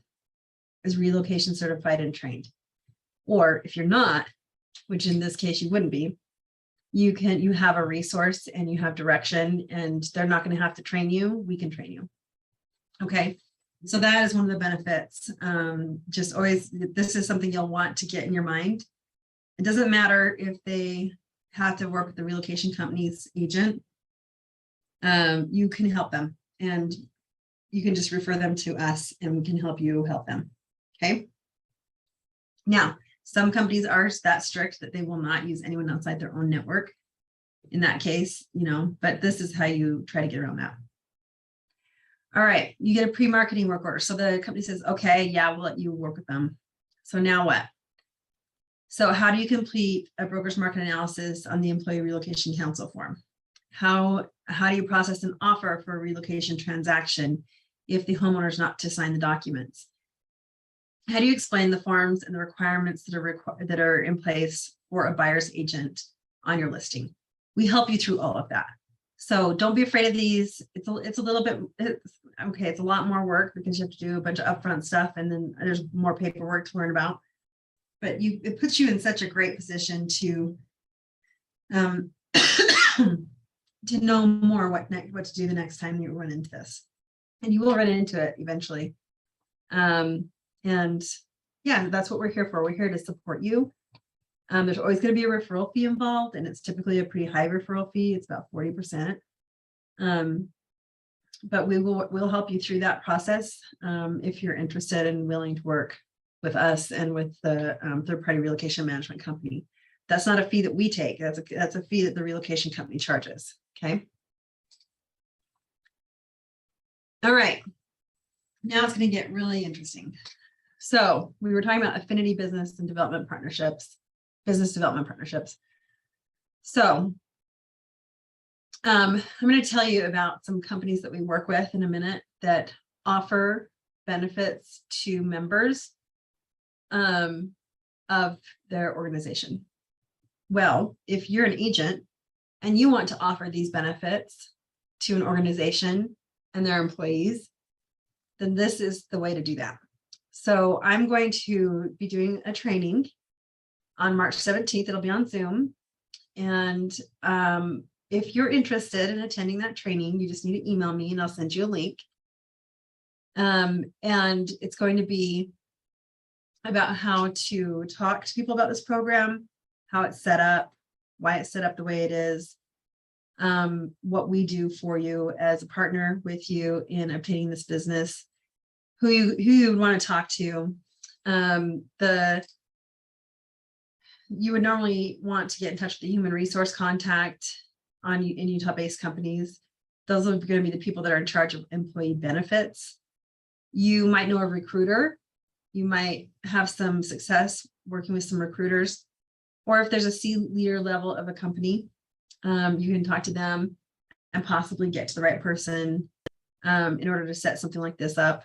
is relocation certified and trained. Or if you're not, which in this case you wouldn't be, you have a resource and you have direction and they're not going to have to train you. We can train you. Okay. So that is one of the benefits. Just always, this is something you'll want to get in your mind. It doesn't matter if they have to work with the relocation company's agent. You can help them and you can just refer them to us and we can help you help them. Okay. Now, some companies are that strict that they will not use anyone outside their own network. In that case, but this is how you try to get around that. All right, you get a pre-marketing work order. So the company says, okay, yeah, we'll let you work with them. So now what? So how do you complete a broker's market analysis on the employee relocation council form? How do you process an offer for a relocation transaction if the homeowner is not to sign the documents? How do you explain the forms and the requirements that are in place for a buyer's agent on your listing? We help you through all of that. So don't be afraid of these. It's a little bit, okay, it's a lot more work because you have to do a bunch of upfront stuff and then there's more paperwork to learn about. But it puts you in such a great position to to know more what to do the next time you run into this. And you will run into it eventually. And yeah, that's what we're here for. We're here to support you. There's always going to be a referral fee involved, and it's typically a pretty high referral fee. It's about 40%. But we'll help you through that process if you're interested and willing to work with us and with the third-party relocation management company. That's not a fee that we take. That's a fee that the relocation company charges. Okay. All right. Now it's going to get really interesting. So we were talking about affinity business and development partnerships. Business development partnerships. So I'm going to tell you about some companies that we work with in a minute that offer benefits to members of their organization. Well, if you're an agent and you want to offer these benefits to an organization and their employees, then this is the way to do that. So I'm going to be doing a training on March 17th. It'll be on Zoom. And if you're interested in attending that training, you just need to email me and I'll send you a link. And it's going to be about how to talk to people about this program, how it's set up, why it's set up the way it is, what we do for you as a partner with you in obtaining this business, who you would want to talk to. You would normally want to get in touch with the human resource contact in Utah-based companies. Those are going to be the people that are in charge of employee benefits. You might know a recruiter. You might have some success working with some recruiters. Or if there's a C-leader level of a company, you can talk to them and possibly get to the right person in order to set something like this up.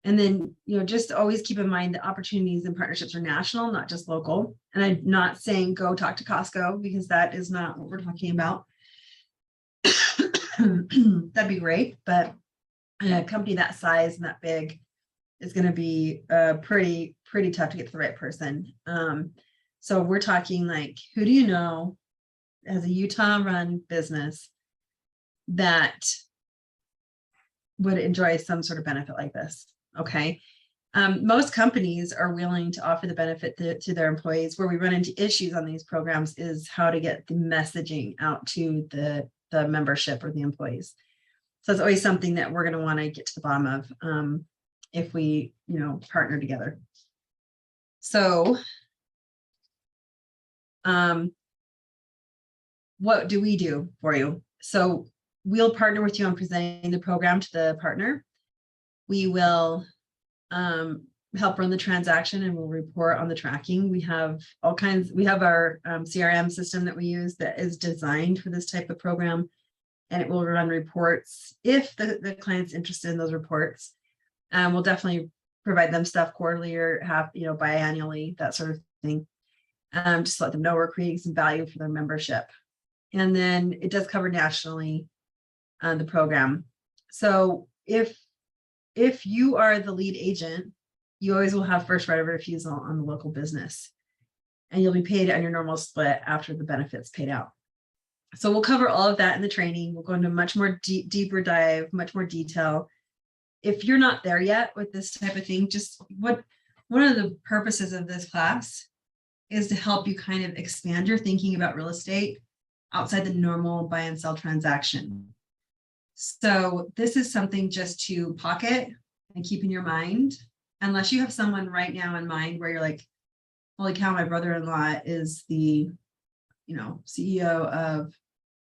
And then, just always keep in mind that opportunities and partnerships are national, not just local. And I'm not saying go talk to Costco because that is not what we're talking about. That'd be great, but a company that size and that big is going to be pretty tough to get to the right person. So we're talking like, who do you know as a Utah-run business that would enjoy some sort of benefit like this? Okay. Most companies are willing to offer the benefit to their employees. Where we run into issues on these programs is how to get the messaging out to the membership or the employees. So it's always something that we're going to want to get to the bottom of if we, partner together. So what do we do for you? So we'll partner with you on presenting the program to the partner. We will help run the transaction and we'll report on the tracking. We have all kinds, we have our CRM system that we use that is designed for this type of program, and it will run reports if the client's interested in those reports. We'll definitely provide them stuff quarterly or biannually, that sort of thing. Just let them know we're creating some value for their membership. And then it does cover nationally the program. So if you are the lead agent, you always will have first right of refusal on the local business, and you'll be paid on your normal split after the benefits paid out. So we'll cover all of that in the training. We'll go into much more deeper dive, much more detail. If you're not there yet with this type of thing, just one of the purposes of this class is to help you kind of expand your thinking about real estate outside the normal buy and sell transaction. So this is something just to pocket and keep in your mind, unless you have someone right now in mind where you're like, holy cow, my brother-in-law is the, CEO of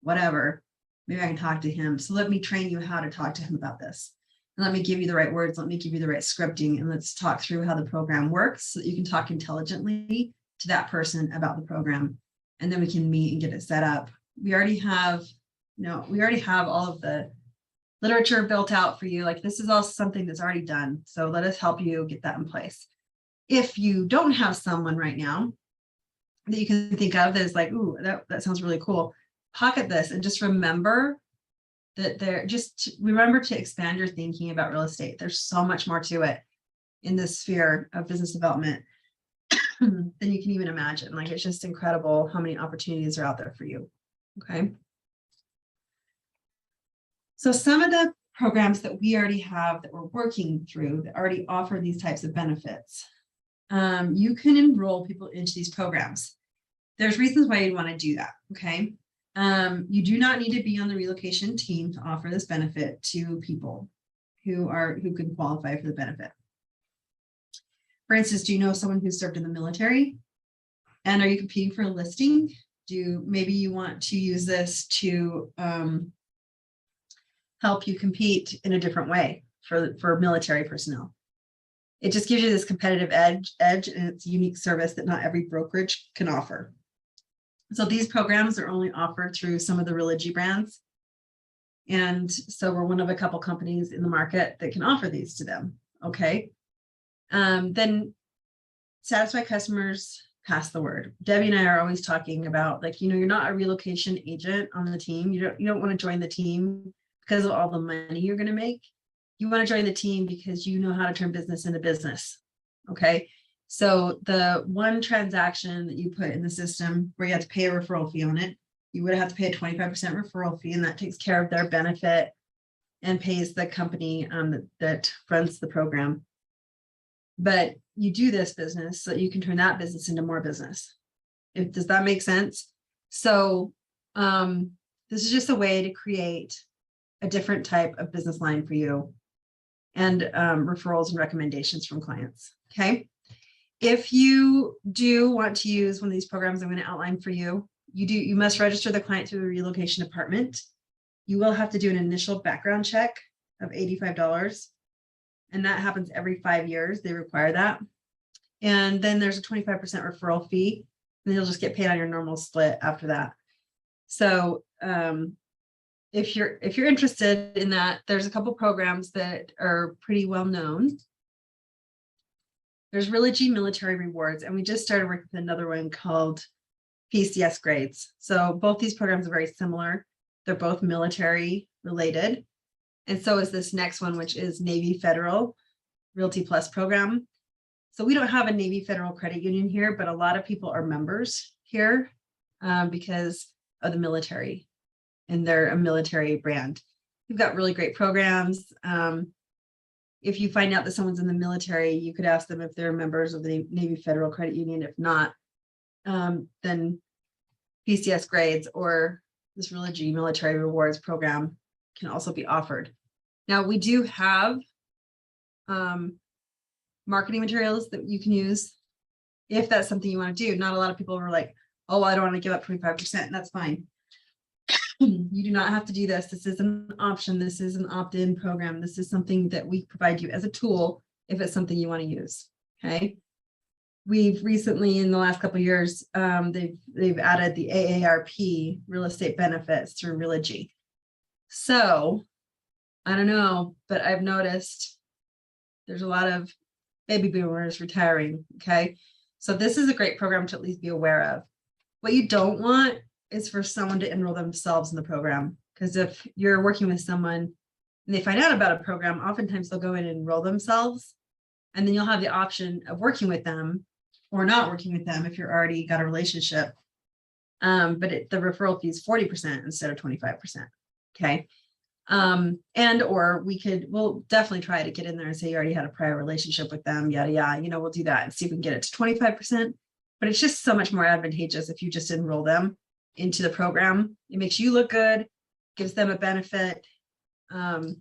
whatever. Maybe I can talk to him. So let me train you how to talk to him about this. And let me give you the right words. Let me give you the right scripting. And let's talk through how the program works so that you can talk intelligently to that person about the program. And then we can meet and get it set up. We already have all of the literature built out for you. Like, this is all something that's already done. So let us help you get that in place. If you don't have someone right now that you can think of that is like, ooh, that sounds really cool, pocket this and just remember that remember to expand your thinking about real estate. There's so much more to it in this sphere of business development than you can even imagine. Like, it's just incredible how many opportunities are out there for you. Okay. So some of the programs that we already have that we're working through that already offer these types of benefits, you can enroll people into these programs. There's reasons why you'd want to do that. Okay. You do not need to be on the relocation team to offer this benefit to people who can qualify for the benefit. For instance, do you know someone who served in the military? And are you competing for a listing? Maybe you want to use this to help you compete in a different way for military personnel. It just gives you this competitive edge, and it's a unique service that not every brokerage can offer. So these programs are only offered through some of the Relogy brands. And so we're one of a couple companies in the market that can offer these to them. Okay. Then satisfied customers pass the word. Debbie and I are always talking about, like, you're not a relocation agent on the team. You don't want to join the team because of all the money you're going to make. You want to join the team because you know how to turn business into business. Okay. So the one transaction that you put in the system where you have to pay a referral fee on it, you would have to pay a 25% referral fee, and that takes care of their benefit and pays the company that runs the program. But you do this business so that you can turn that business into more business. Does that make sense? So this is just a way to create a different type of business line for you, and referrals and recommendations from clients. Okay. If you do want to use one of these programs I'm going to outline for you, you must register the client through the relocation department. You will have to do an initial background check of $85. And that happens every 5 years. They require that. And then there's a 25% referral fee, and you'll just get paid on your normal split after that. So if you're interested in that, there's a couple programs that are pretty well known. There's Relogy Military Rewards, and we just started working with another one called PCS Grades. So both these programs are very similar. They're both military related. And so is this next one, which is Navy Federal Realty Plus program. So we don't have a Navy Federal Credit Union here, but a lot of people are members here because of the military, and they're a military brand. We've got really great programs. If you find out that someone's in the military, you could ask them if they're members of the Navy Federal Credit Union. If not, then PCS Grades or this Relogy Military Rewards program can also be offered. Now, we do have marketing materials that you can use if that's something you want to do. Not a lot of people were like, oh, I don't want to give up 25%. That's fine. You do not have to do this. This is an option. This is an opt-in program. This is something that we provide you as a tool if it's something you want to use. Okay. We've recently, in the last couple of years, they've added the AARP real estate benefits through Relocation. So I don't know, but I've noticed there's a lot of baby boomers retiring. Okay. So this is a great program to at least be aware of. What you don't want is for someone to enroll themselves in the program. Because if you're working with someone and they find out about a program, oftentimes they'll go in and enroll themselves. And then you'll have the option of working with them or not working with them if you're already got a relationship. But the referral fee is 40% instead of 25%. Okay. And or we'll definitely try to get in there and say you already had a prior relationship with them, yada yada. We'll do that and see if we can get it to 25%. But it's just so much more advantageous if you just enroll them into the program. It makes you look good, gives them a benefit. So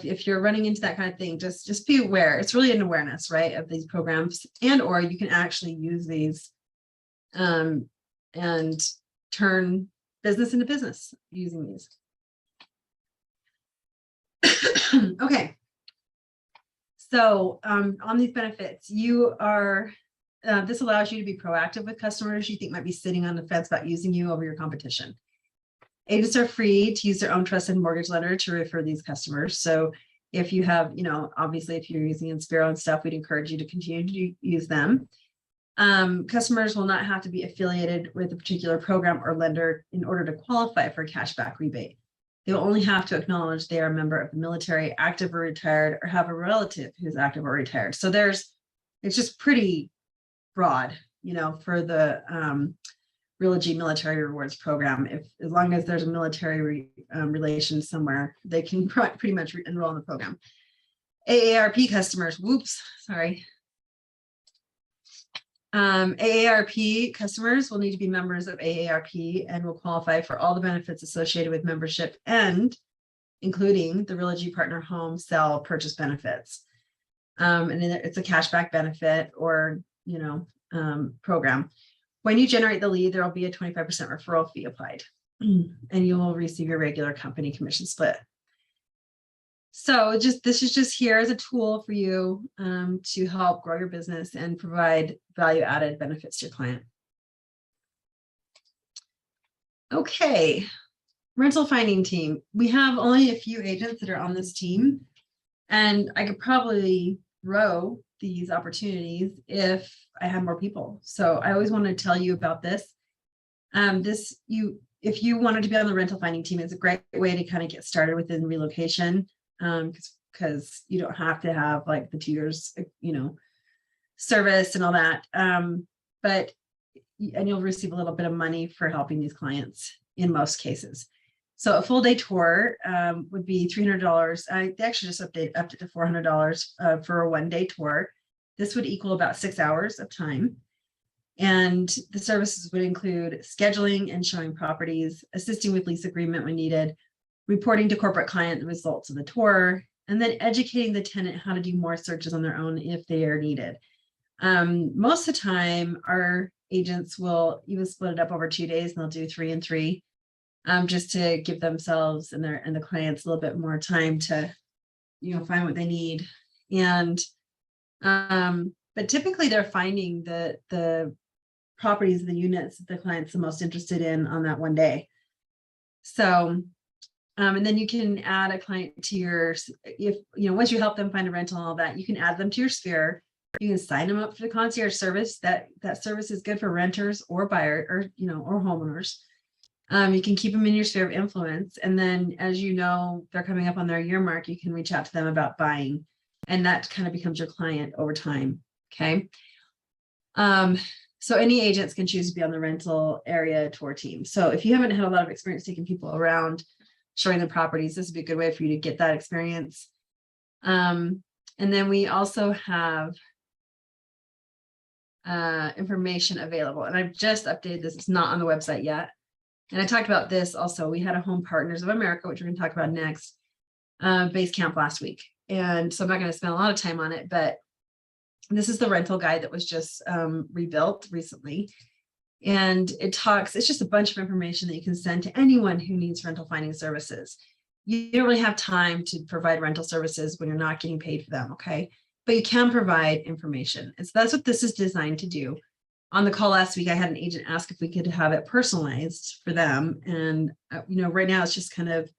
if you're running into that kind of thing, just be aware. It's really an awareness, right, of these programs, and or you can actually use these and turn business into business using these. Okay. So on these benefits, this allows you to be proactive with customers you think might be sitting on the fence about using you over your competition. Agents are free to use their own trusted mortgage lender to refer these customers. So if you have, obviously if you're using Inspiro and stuff, we'd encourage you to continue to use them. Customers will not have to be affiliated with a particular program or lender in order to qualify for a cashback rebate. They will only have to acknowledge they are a member of the military, active or retired, or have a relative who's active or retired. So it's just pretty broad, for the Relocation military rewards program. As long as there's a military relation somewhere, they can pretty much enroll in the program. AARP customers, AARP customers will need to be members of AARP and will qualify for all the benefits associated with membership, and including the Relocation Partner Home Sale Purchase benefits. And then it's a cashback benefit or program. When you generate the lead, there will be a 25% referral fee applied, and you will receive your regular company commission split. So this is just here as a tool for you to help grow your business and provide value-added benefits to your client. Okay, rental finding team. We have only a few agents that are on this team, and I could probably grow these opportunities if I had more people. So I always want to tell you about this. If you wanted to be on the rental finding team, it's a great way to kind of get started within relocation. Because you don't have to have like the 2 years, service and all that. And you'll receive a little bit of money for helping these clients in most cases. So a full day tour would be $300. They actually just upped it to $400 for a 1 day tour. This would equal about 6 hours of time. And the services would include scheduling and showing properties, assisting with lease agreement when needed, reporting to corporate client the results of the tour, and then educating the tenant how to do more searches on their own if they are needed. Most of the time, our agents will even split it up over 2 days, and they'll do 3 and 3, just to give themselves and the clients a little bit more time to, find what they need. And but typically, they're finding the properties, the units that the client's the most interested in on that 1 day. So. And then you can add a client to once you help them find a rental and all that, you can add them to your sphere. You can sign them up for the concierge service. That service is good for renters or buyer or homeowners. You can keep them in your sphere of influence. And then as they're coming up on their year mark, you can reach out to them about buying, and that kind of becomes your client over time. Okay. So any agents can choose to be on the rental area tour team. So if you haven't had a lot of experience taking people around, showing the properties, this would be a good way for you to get that experience. And then we also have information available, and I've just updated this. It's not on the website yet. And I talked about this also. We had a Home Partners of America, which we're going to talk about next, base camp last week. And so I'm not going to spend a lot of time on it, but this is the rental guide that was just rebuilt recently. And it's just a bunch of information that you can send to anyone who needs rental finding services. You don't really have time to provide rental services when you're not getting paid for them, okay? But you can provide information. And so that's what this is designed to do. On the call last week, I had an agent ask if we could have it personalized for them. And, right now it's just kind of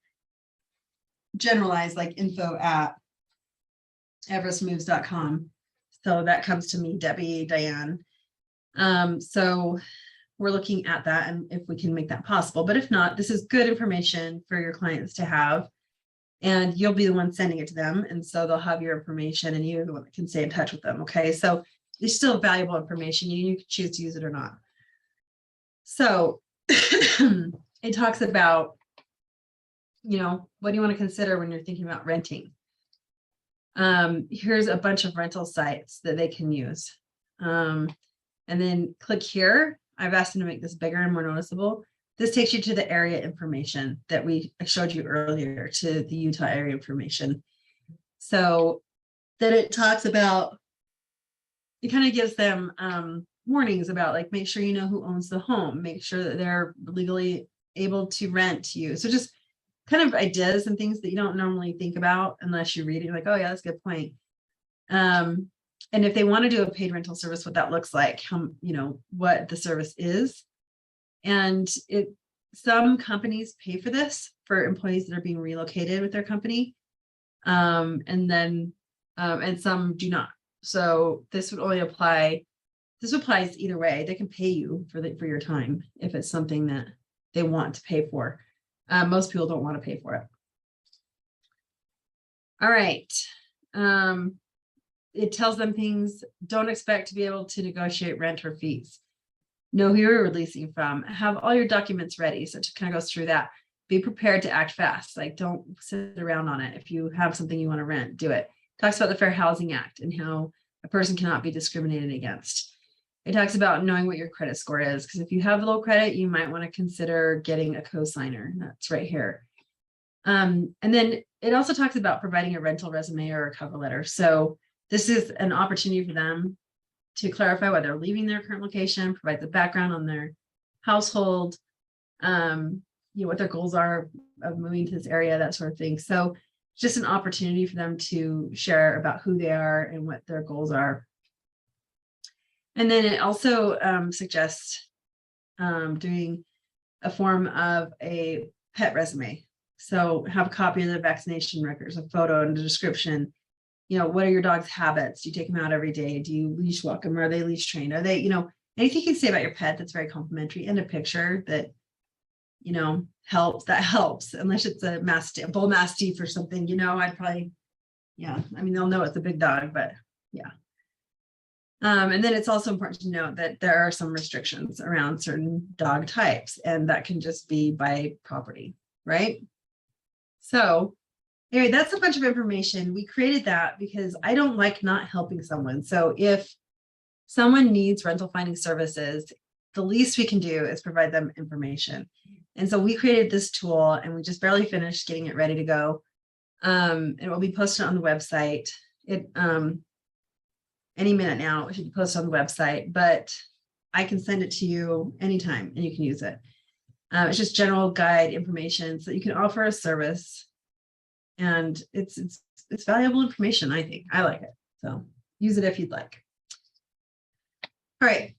generalized, like info@everestmoves.com. So that comes to me, Debbie, Diane. So we're looking at that and if we can make that possible. But if not, this is good information for your clients to have. And you'll be the one sending it to them. And so they'll have your information and you're the one that can stay in touch with them. Okay. So it's still valuable information. You can choose to use it or not. So it talks about, what do you want to consider when you're thinking about renting? Here's a bunch of rental sites that they can use. And then click here. I've asked them to make this bigger and more noticeable. This takes you to the area information that I showed you earlier, to the Utah area information. So then it talks about, it kind of gives them warnings about, like, make sure you know who owns the home, make sure that they're legally able to rent to you. So just kind of ideas and things that you don't normally think about unless you read it. You're like, oh yeah, that's a good point. And if they want to do a paid rental service, what that looks like, what the service is. And some companies pay for this for employees that are being relocated with their company. And some do not. So this applies either way. They can pay you for your time if it's something that they want to pay for. Most people don't want to pay for it. All right. It tells them things. Don't expect to be able to negotiate rent or fees. Know who you're releasing from. Have all your documents ready. So it kind of goes through that. Be prepared to act fast. Like, don't sit around on it. If you have something you want to rent, do it. Talks about the Fair Housing Act and how a person cannot be discriminated against. It talks about knowing what your credit score is, because if you have low credit, you might want to consider getting a cosigner. That's right here. And then it also talks about providing a rental resume or a cover letter. So this is an opportunity for them to clarify why they're leaving their current location, provide the background on their household, what their goals are of moving to this area, that sort of thing. So just an opportunity for them to share about who they are and what their goals are. And then it also suggests doing a form of a pet resume. So have a copy of the vaccination records, a photo and a description. What are your dog's habits? Do you take them out every day? Do you leash walk them? Are they leash trained? Are they, anything you can say about your pet that's very complimentary, and a picture that, helps, unless it's a bull mastiff or something, I'd probably, they'll know it's a big dog, but yeah. And then it's also important to note that there are some restrictions around certain dog types, and that can just be by property, right? So anyway, that's a bunch of information. We created that because I don't like not helping someone. So if someone needs rental finding services, the least we can do is provide them information. And so we created this tool, and we just barely finished getting it ready to go. It will be posted on the website. Any minute now, it should be posted on the website, but I can send it to you anytime and you can use it. It's just general guide information so that you can offer a service. And it's valuable information, I think. I like it. So use it if you'd like. All right.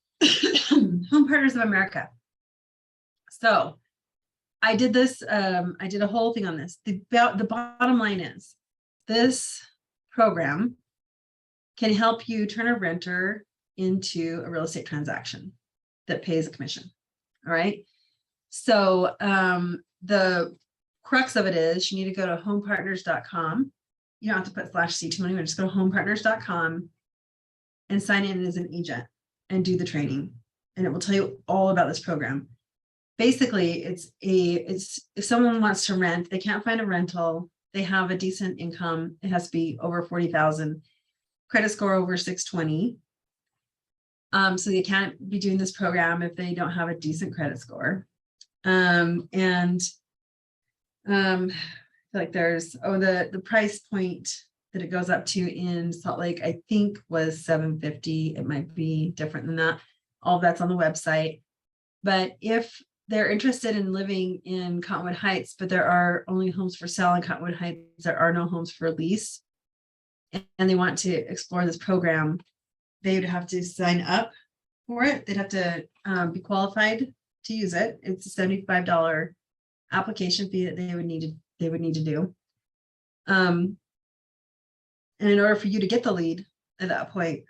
Home Partners of America. So I did this, I did a whole thing on this. The bottom line is this program can help you turn a renter into a real estate transaction that pays a commission. All right. So the crux of it is you need to go to homepartners.com. You don't have to put /C2 just go to homepartners.com and sign in as an agent and do the training. And it will tell you all about this program. Basically, it's if someone wants to rent, they can't find a rental, they have a decent income, it has to be over 40,000, credit score over 620. So you can't be doing this program if they don't have a decent credit score. Like there's, the price point that it goes up to in Salt Lake, I think was $750. It might be different than that. All of that's on the website. But if they're interested in living in Cottonwood Heights, but there are only homes for sale in Cottonwood Heights, there are no homes for lease, and they want to explore this program, they would have to sign up for it. They'd have to be qualified to use it. It's a $75 application fee that they would need to do. And in order for you to get the lead at that point,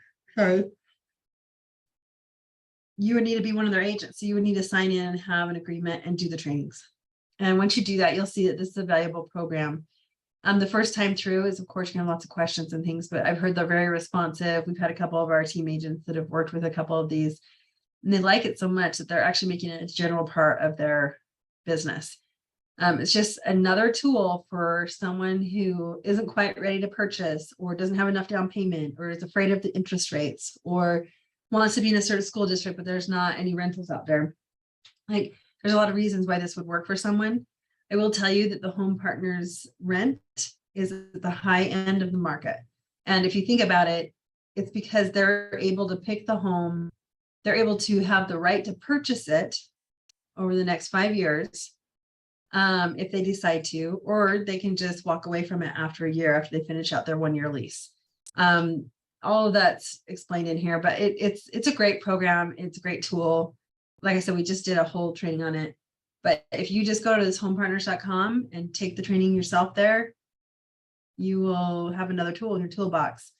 you would need to be one of their agents. So you would need to sign in, have an agreement, and do the trainings. And once you do that, you'll see that this is a valuable program. The first time through is, of course, you have lots of questions and things, but I've heard they're very responsive. We've had a couple of our team agents that have worked with a couple of these, and they like it so much that they're actually making it a general part of their business. It's just another tool for someone who isn't quite ready to purchase, or doesn't have enough down payment, or is afraid of the interest rates, or wants to be in a certain school district, but there's not any rentals out there. Like, there's a lot of reasons why this would work for someone. I will tell you that the Home Partners rent is at the high end of the market. And if you think about it, it's because they're able to pick the home. They're able to have the right to purchase it over the next 5 years, if they decide to, or they can just walk away from it after a year, after they finish out their 1-year lease. All of that's explained in here, but it's a great program. It's a great tool. Like I said, we just did a whole training on it. But if you just go to this homepartners.com and take the training yourself there, you will have another tool in your toolbox.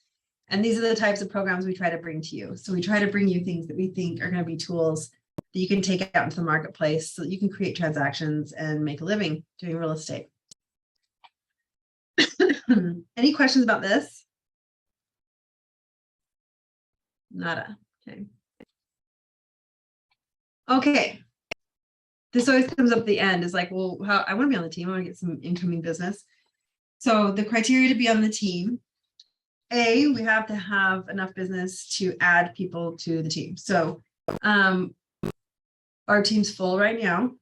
And these are the types of programs we try to bring to you. So we try to bring you things that we think are going to be tools that you can take out into the marketplace so that you can create transactions and make a living doing real estate. Any questions about this? Nada. Okay. This always comes up at the end, is like, well, how I want to be on the team. I want to get some incoming business. So the criteria to be on the team: A, we have to have enough business to add people to the team. So our team's full right now.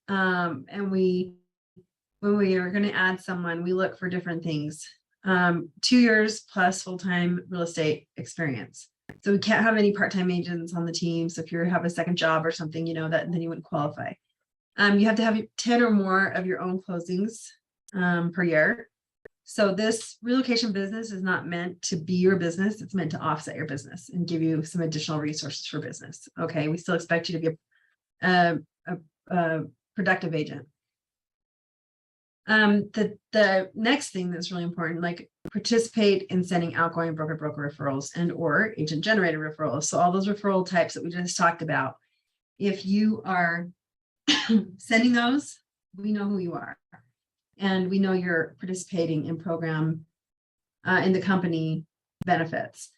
And when we are going to add someone, we look for different things. 2 years plus full-time real estate experience. So we can't have any part-time agents on the team. So if you have a second job or something, you know, that then you wouldn't qualify. You have to have 10 or more of your own closings per year. So this relocation business is not meant to be your business. It's meant to offset your business and give you some additional resources for business. Okay, we still expect you to be a productive agent. The next thing that's really important, like, participate in sending outgoing broker referrals and or agent generated referrals. So all those referral types that we just talked about, if you are sending those, we know who you are, and we know you're participating in program in the company benefits.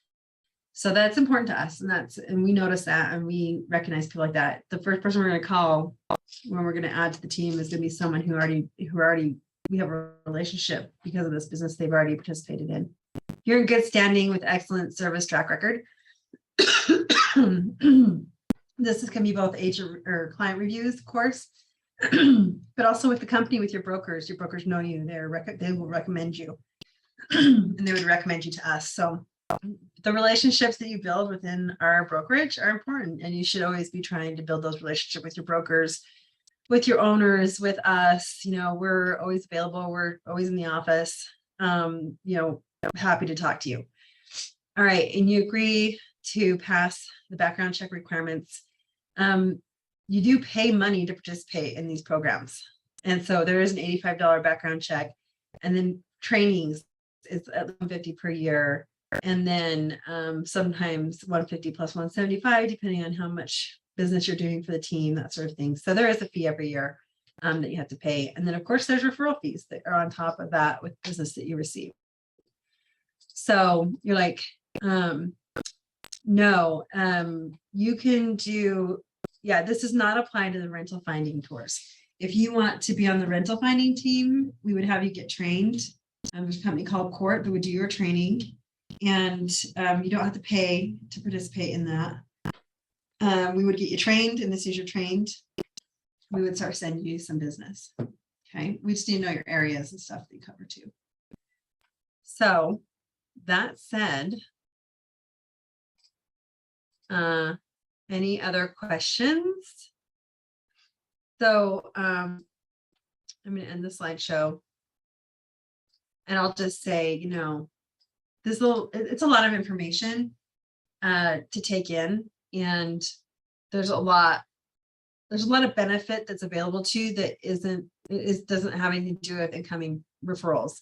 So that's important to us, and we notice that, and we recognize people like that. The first person we're going to call when we're going to add to the team is going to be someone who we have a relationship because of this business they've already participated in. You're in good standing with excellent service track record. This can be both agent or client reviews, of course, but also with the company, with your brokers. Your brokers know you. They will recommend you, and they would recommend you to us. So the relationships that you build within our brokerage are important, and you should always be trying to build those relationships with your brokers, with your owners, with us. You know, we're always available. We're always in the office. You know, happy to talk to you. All right, and you agree to pass the background check requirements. You do pay money to participate in these programs, and so there is an $85 background check, and then trainings is at $150 per year, and then sometimes $150 plus $175, depending on how much business you're doing for the team, that sort of thing. So there is a fee every year that you have to pay, and then of course there's referral fees that are on top of that with business that you receive. So you're like, no, you can do, yeah, this does not apply to the rental finding tours. If you want to be on the rental finding team, we would have you get trained. There's a company called Court that would do your training, and you don't have to pay to participate in that. We would get you trained, and as soon as you're trained, we would start sending you some business. Okay, we just need to know your areas and stuff that you cover too. So that said, any other questions? So I'm going to end the slideshow. And I'll just say, you know, it's a lot of information to take in. And there's a lot of benefit that's available to you that doesn't have anything to do with incoming referrals,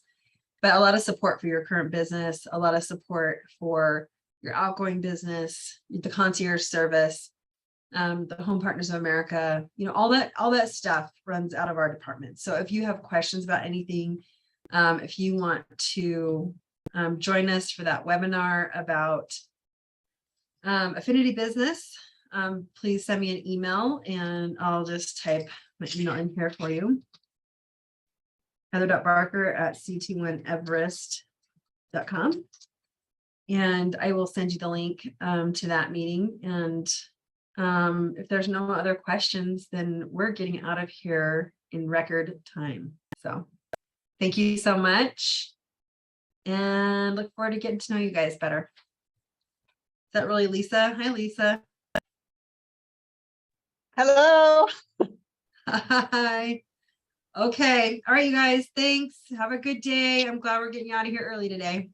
but a lot of support for your current business, a lot of support for your outgoing business, the concierge service, the Home Partners of America, you know, all that stuff runs out of our department. So if you have questions about anything, if you want to join us for that webinar about affinity business, please send me an email and I'll just type my email in here for you. heather.barker@ct1everest.com. And I will send you the link to that meeting. And if there's no other questions, then we're getting out of here in record time. So thank you so much. And look forward to getting to know you guys better. Is that really Lisa? Hi, Lisa. Hello. Hi. Okay. All right, you guys. Thanks. Have a good day. I'm glad we're getting out of here early today.